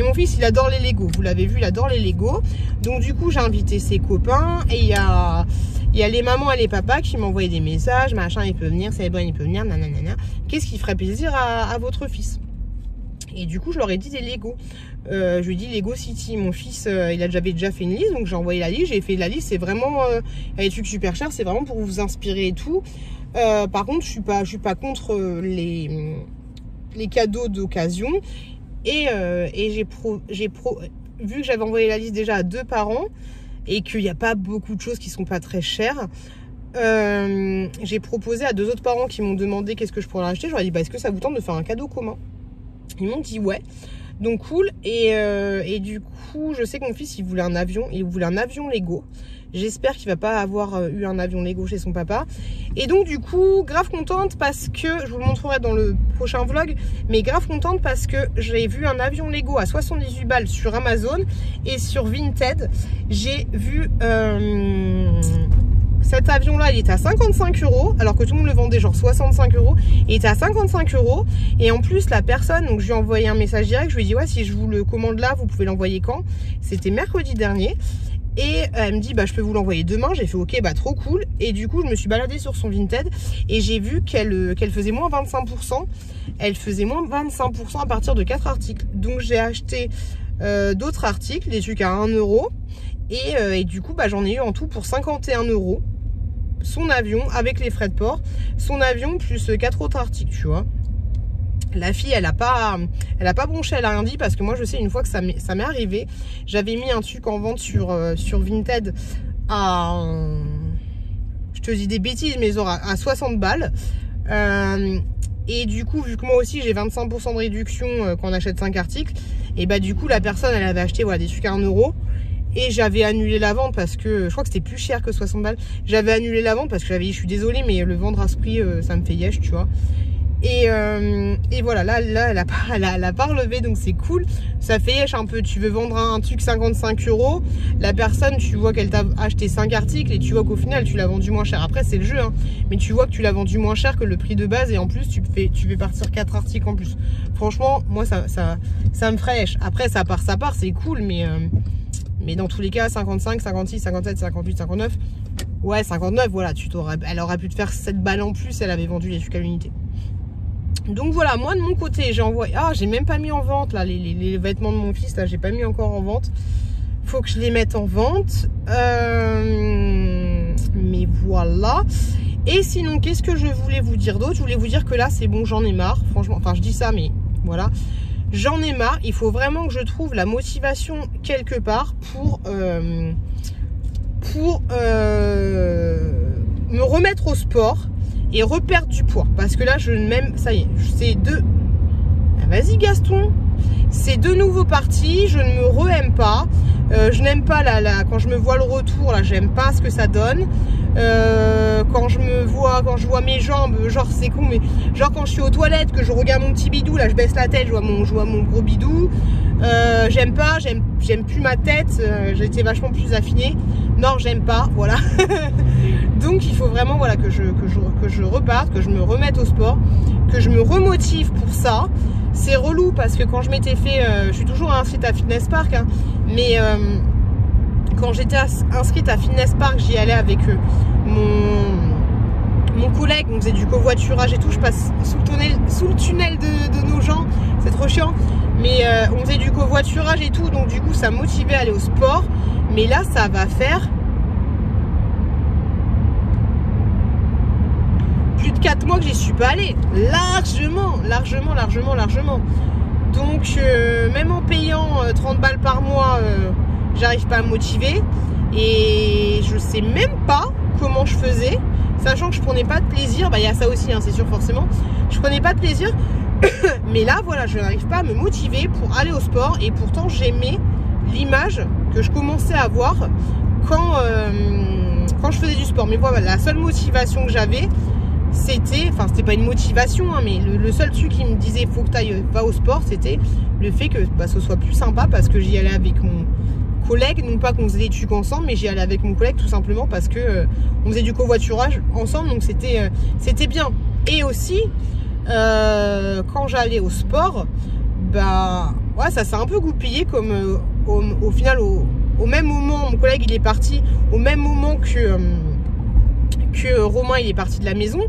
mon fils il adore les Lego, vous l'avez vu, il adore les Lego. Donc du coup j'ai invité ses copains et il y a les mamans et les papas qui m'envoyaient des messages, machin il peut venir, Célébrine il peut venir, nanana, qu'est-ce qui ferait plaisir à votre fils? Et du coup je leur ai dit des Lego, je lui ai dit Lego City. Mon fils il avait déjà fait une liste, donc j'ai envoyé la liste, j'ai fait la liste. C'est vraiment il y a des trucs super chers, c'est vraiment pour vous inspirer et tout. Par contre je suis pas contre les cadeaux d'occasion. Et vu que j'avais envoyé la liste déjà à 2 parents et qu'il n'y a pas beaucoup de choses qui sont pas très chères, j'ai proposé à 2 autres parents qui m'ont demandé qu'est-ce que je pourrais acheter. Je leur ai dit bah, est-ce que ça vous tente de faire un cadeau commun? Ils m'ont dit ouais, donc cool. Et du coup je sais que mon fils il voulait un avion Lego. J'espère qu'il va pas avoir eu un avion Lego chez son papa. Et donc du coup grave contente parce que je vous le montrerai dans le prochain vlog, mais grave contente parce que j'ai vu un avion Lego à 78 balles sur Amazon, et sur Vinted j'ai vu cet avion-là, il était à 55 €, alors que tout le monde le vendait genre 65 €. Il était à 55 €. Et en plus, la personne, donc je lui ai envoyé un message direct. Je lui ai dit, ouais, si je vous le commande là, vous pouvez l'envoyer quand? C'était mercredi dernier. Et elle me dit, bah je peux vous l'envoyer demain. J'ai fait, ok, bah trop cool. Et du coup, je me suis baladée sur son Vinted et j'ai vu qu'elle faisait moins 25%. Elle faisait moins 25% à partir de 4 articles. Donc j'ai acheté d'autres articles, des trucs à 1 €. Et du coup, bah, j'en ai eu en tout pour 51 €. Son avion avec les frais de port, son avion plus 4 autres articles, tu vois. La fille, elle a pas bronché, elle a rien dit, parce que moi je sais, une fois que ça m'est arrivé, j'avais mis un truc en vente sur Vinted à, je te dis des bêtises, mais genre à 60 balles. Et du coup, vu que moi aussi j'ai 25% de réduction quand on achète 5 articles, et bah du coup la personne, elle avait acheté voilà, des trucs à 1 €. Et j'avais annulé la vente parce que, je crois que c'était plus cher que 60 balles. J'avais annulé la vente parce que j'avais dit, je suis désolée, mais le vendre à ce prix, ça me fait yesh, tu vois. Et voilà, là elle a pas relevé, donc c'est cool. Ça fait yesh un peu. Tu veux vendre un truc 55 €. La personne, tu vois qu'elle t'a acheté 5 articles et tu vois qu'au final, tu l'as vendu moins cher. Après, c'est le jeu, hein. Mais tu vois que tu l'as vendu moins cher que le prix de base et en plus, tu fais partir 4 articles en plus. Franchement, moi, ça me ferait yesh. Après, ça part, c'est cool, mais dans tous les cas, 55, 56, 57, 58, 59, ouais, 59, voilà, elle aurait pu te faire 7 balles en plus, elle avait vendu les trucs à l'unité. Donc voilà, moi de mon côté, j'ai envoyé, j'ai même pas mis en vente, là, les vêtements de mon fils, là, j'ai pas mis encore en vente. Faut que je les mette en vente. Mais voilà. Et sinon, qu'est-ce que je voulais vous dire d'autre? Je voulais vous dire que là, c'est bon, j'en ai marre, franchement, enfin, je dis ça, mais voilà. J'en ai marre, il faut vraiment que je trouve la motivation quelque part pour me remettre au sport et reperdre du poids. Parce que là, ça y est, c'est vas-y Gaston, c'est de nouveau parti, je ne me re-aime pas. Je n'aime pas quand je me vois le retour, là, j'aime pas ce que ça donne. Quand je vois mes jambes, genre c'est con, mais genre quand je suis aux toilettes, que je regarde mon petit bidou, là je baisse la tête, je vois mon gros bidou. J'aime pas, j'aime plus ma tête, j'ai été vachement plus affinée. Non, j'aime pas, voilà. Donc il faut vraiment voilà, que je reparte, que je me remette au sport, que je me remotive pour ça. C'est relou parce que quand je m'étais fait, je suis toujours inscrite à Fitness Park, hein, mais quand j'étais inscrite à Fitness Park, j'y allais avec mon collègue, on faisait du covoiturage et tout. Je passe sous le tunnel de nos gens, c'est trop chiant, mais on faisait du covoiturage et tout, donc du coup ça me motivait à aller au sport. Mais là ça va faire plus de 4 mois que j'y suis pas allée, largement. Donc même en payant 30 balles par mois, j'arrive pas à me motiver. Et je sais même pas comment je faisais, sachant que je prenais pas de plaisir. Bah il y a ça aussi, hein, c'est sûr, forcément. Je prenais pas de plaisir. Mais là voilà, je n'arrive pas à me motiver pour aller au sport. Et pourtant j'aimais l'image que je commençais à avoir quand je faisais du sport. Mais voilà, la seule motivation que j'avais, c'était pas une motivation, hein, mais le seul truc qui me disait faut que tu ailles va au sport, c'était le fait que ce soit plus sympa, parce que j'y allais avec mon collègue, non pas qu'on faisait des trucs ensemble, mais j'y allais avec mon collègue tout simplement parce que on faisait du covoiturage ensemble, donc c'était bien. Et aussi quand j'allais au sport, bah ouais, ça s'est un peu goupillé, comme au final au même moment, mon collègue il est parti au même moment que Romain il est parti de la maison,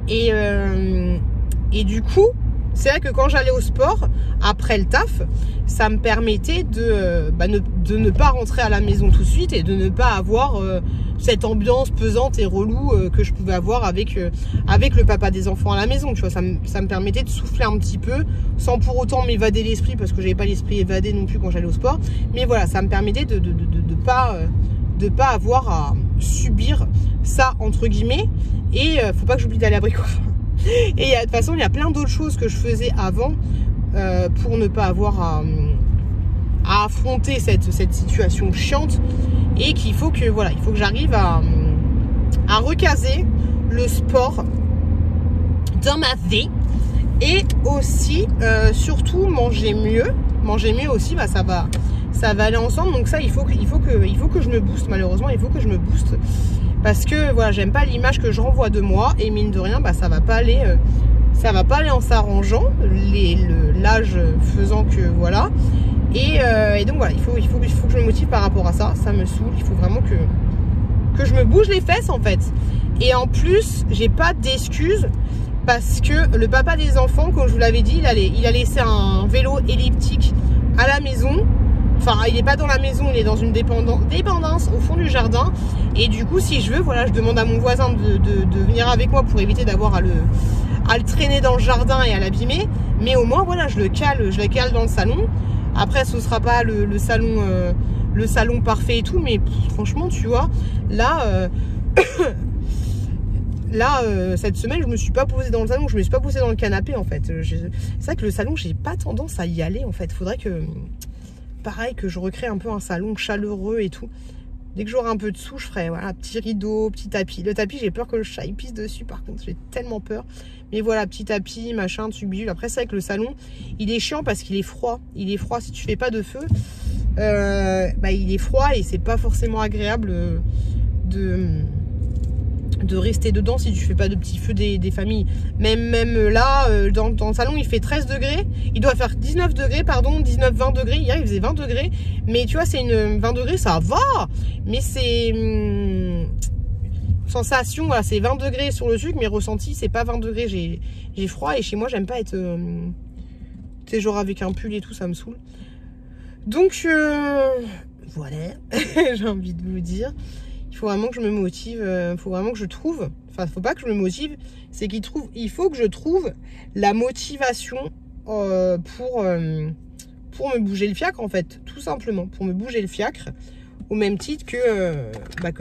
et du coup c'est vrai que quand j'allais au sport après le taf, ça me permettait de ne pas rentrer à la maison tout de suite et de ne pas avoir cette ambiance pesante et relou que je pouvais avoir avec le papa des enfants à la maison, tu vois. Ça me permettait de souffler un petit peu sans pour autant m'évader l'esprit, parce que j'avais pas l'esprit évadé non plus quand j'allais au sport. Mais voilà, ça me permettait de pas avoir à subir ça entre guillemets. Et faut pas que j'oublie d'aller à Brico. Et de toute façon il y a plein d'autres choses que je faisais avant pour ne pas avoir à affronter cette situation chiante, et qu'il faut que voilà, il faut que j'arrive à recaser le sport dans ma vie. Et aussi surtout manger mieux aussi, bah ça va aller ensemble. Donc ça il faut que je me booste, malheureusement il faut que je me booste, Parce que voilà, j'aime pas l'image que je renvoie de moi. Et mine de rien, bah, ça va pas aller en s'arrangeant. L'âge faisant que voilà. Et donc voilà, il faut que je me motive par rapport à ça. Ça me saoule. Il faut vraiment que je me bouge les fesses en fait. Et en plus, j'ai pas d'excuses. Parce que le papa des enfants, comme je vous l'avais dit, il a laissé un vélo elliptique à la maison. Enfin, il n'est pas dans la maison, il est dans une dépendance au fond du jardin. Et du coup, si je veux, voilà, je demande à mon voisin de venir avec moi pour éviter d'avoir à le traîner dans le jardin et à l'abîmer. Mais au moins, voilà, je le cale dans le salon. Après, ce ne sera pas le salon parfait et tout. Mais franchement, tu vois, là... Là, cette semaine, je me suis pas posée dans le salon, je me suis pas posée dans le canapé en fait. C'est vrai que le salon, j'ai pas tendance à y aller en fait. Faudrait que, pareil, que je recrée un peu un salon chaleureux et tout. Dès que j'aurai un peu de sous, je ferai voilà, petit rideau, petit tapis. Le tapis, j'ai peur que le chat il pisse dessus par contre, j'ai tellement peur. Mais voilà, petit tapis, machin, tubule. Après, c'est vrai que le salon, il est chiant parce qu'il est froid. Il est froid si tu fais pas de feu. Bah, il est froid et c'est pas forcément agréable de rester dedans si tu fais pas de petits feux des familles. Même là, dans le salon, il fait 13 degrés. Il doit faire 19 degrés, pardon, 19-20 degrés. Hier, il faisait 20 degrés. Mais tu vois, c'est une 20 degrés, ça va. Mais c'est... sensation, voilà, c'est 20 degrés sur le sucre, mais ressenti, c'est pas 20 degrés. J'ai froid et chez moi, j'aime pas être... tu sais, genre avec un pull et tout, ça me saoule. Donc, voilà. J'ai envie de vous dire... Il faut vraiment que je me motive, il faut vraiment que je trouve, enfin, il ne faut pas que je me motive, c'est il faut que je trouve la motivation pour me bouger le fiacre, en fait, tout simplement, pour me bouger le fiacre, au même titre que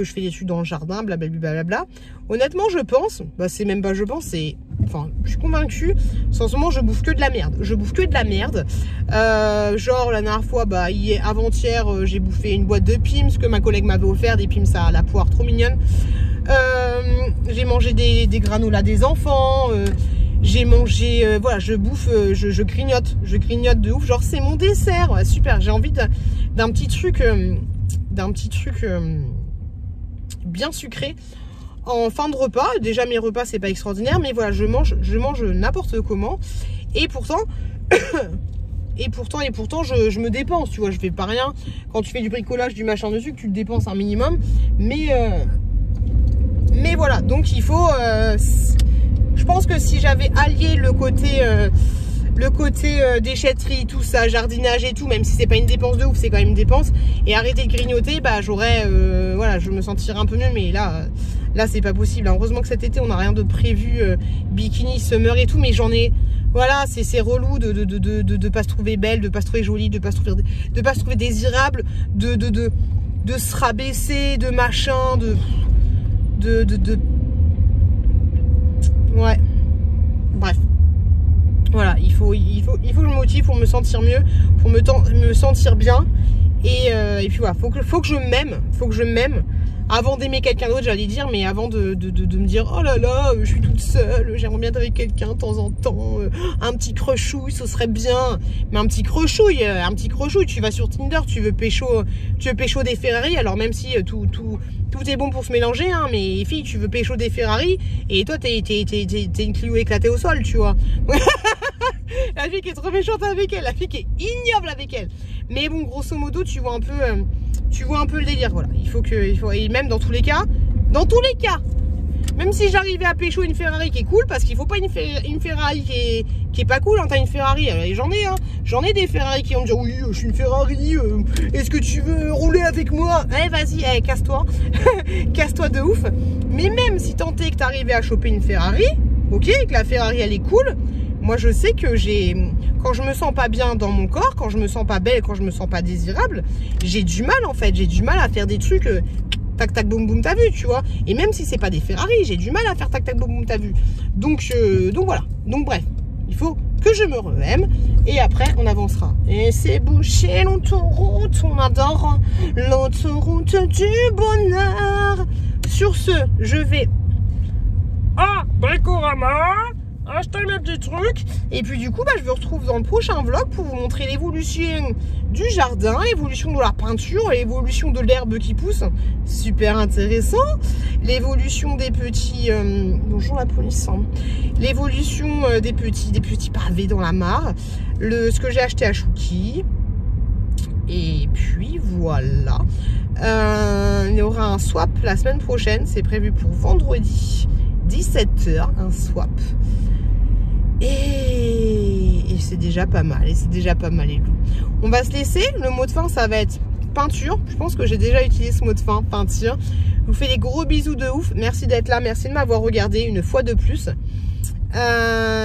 je fais des études dans le jardin, blablabla. Honnêtement, je pense, c'est même pas je pense, c'est... Enfin, je suis convaincue, en ce moment, je bouffe que de la merde. Je bouffe que de la merde. Genre, la dernière fois, avant-hier, j'ai bouffé une boîte de Pims que ma collègue m'avait offert, des Pims à la poire trop mignonne. J'ai mangé des granolas des enfants. J'ai mangé, voilà, je bouffe, je grignote. Je grignote de ouf. Genre, c'est mon dessert. Ouais, super, j'ai envie d'un petit truc... bien sucré en fin de repas. Déjà mes repas c'est pas extraordinaire, mais voilà, je mange n'importe comment et pourtant je me dépense, tu vois, je fais pas rien. Quand tu fais du bricolage, du machin dessus, que tu te dépenses un minimum, mais voilà, donc il faut je pense que si j'avais allié le côté déchetterie, tout ça, jardinage et tout, même si c'est pas une dépense de ouf, c'est quand même une dépense, et arrêter de grignoter, j'aurais, voilà, je me sentirais un peu mieux, mais là c'est pas possible. Heureusement que cet été on n'a rien de prévu, bikini, summer et tout, mais j'en ai, voilà, c'est relou de pas se trouver belle, de pas se trouver jolie, de pas se trouver désirable, de se rabaisser, de machin, ouais, bref. Voilà, il faut que je me motive pour me sentir mieux, pour me sentir bien. Et puis voilà, faut que je m'aime. Avant d'aimer quelqu'un d'autre, j'allais dire, mais avant de me dire, oh là là, je suis toute seule, j'aimerais bien être avec quelqu'un de temps en temps, un petit crechouille, ce serait bien. Mais un petit crechouille, tu vas sur Tinder, tu veux pécho des Ferrari, alors même si tout est bon pour se mélanger, hein, mais fille, tu veux pécho des Ferrari, et toi, t'es une Clio éclatée au sol, tu vois. La fille qui est trop méchante avec elle, la fille qui est ignoble avec elle. Mais bon, grosso modo, tu vois un peu le délire, voilà. Et même dans tous les cas, même si j'arrivais à pécho une Ferrari qui est cool, parce qu'il faut pas une Ferrari qui est pas cool, hein, t'as une Ferrari, j'en ai des Ferrari qui vont me dire, oui, je suis une Ferrari, est-ce que tu veux rouler avec moi? Eh, vas-y, casse-toi, casse-toi de ouf. Mais même si tant est que t'arrivais à choper une Ferrari, ok, que la Ferrari elle est cool, moi je sais que quand je me sens pas bien dans mon corps, quand je me sens pas belle, quand je me sens pas désirable, j'ai du mal en fait, j'ai du mal à faire des trucs tac tac boum boum t'as vu, tu vois. Et même si c'est pas des Ferrari, j'ai du mal à faire tac tac boum boum t'as vu. Donc voilà, donc bref, il faut que je me re-aime et après on avancera. Et c'est boucher l'autoroute, on adore l'autoroute du bonheur. Sur ce, je vais à Bricorama acheter mes petits trucs. Et puis du coup, bah, je vous retrouve dans le prochain vlog pour vous montrer l'évolution du jardin, l'évolution de la peinture, l'évolution de l'herbe qui pousse. Super intéressant. L'évolution des petits... bonjour la police. Hein. L'évolution des petits pavés dans la mare. Ce que j'ai acheté à Chouki. Et puis voilà. Il y aura un swap la semaine prochaine. C'est prévu pour vendredi 17h. Un swap. Et c'est déjà pas mal. Et c'est déjà pas mal les loups. On va se laisser. Le mot de fin, ça va être peinture. Je pense que j'ai déjà utilisé ce mot de fin, peinture. Je vous fais des gros bisous de ouf. Merci d'être là. Merci de m'avoir regardé une fois de plus.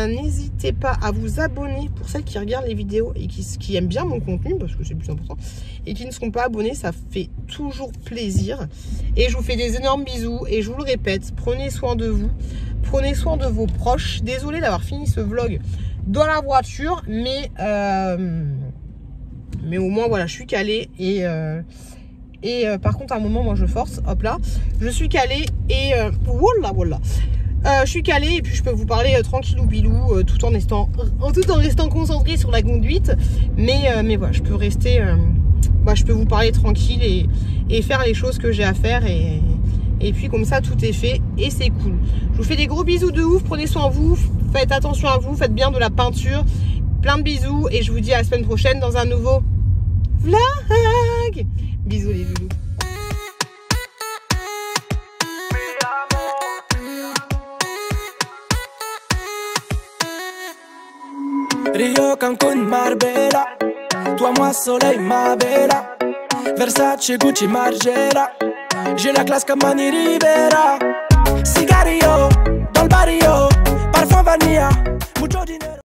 N'hésitez pas à vous abonner pour celles qui regardent les vidéos et qui aiment bien mon contenu, parce que c'est le plus important, et qui ne seront pas abonnés, ça fait toujours plaisir. Et je vous fais des énormes bisous et je vous le répète, prenez soin de vous, prenez soin de vos proches. Désolée d'avoir fini ce vlog dans la voiture, mais au moins voilà, je suis calée et par contre à un moment moi je force, hop là, je suis calée et voilà. Je suis calée et puis je peux vous parler tranquillou bilou tout en restant concentrée sur la conduite, mais voilà, je peux rester je peux vous parler tranquille et faire les choses que j'ai à faire et puis comme ça tout est fait et c'est cool. Je vous fais des gros bisous de ouf, prenez soin de vous, faites attention à vous, faites bien de la peinture, plein de bisous et je vous dis à la semaine prochaine dans un nouveau vlog. Bisous les loulous. Rio, Cancun, Marbella. Toi, moi, soleil, ma bella. Versace, Gucci, Margiela. J'ai la classe comme Mani Rivera. Cigarillo, dans le barrio. Parfum vanilla, mucho dinero.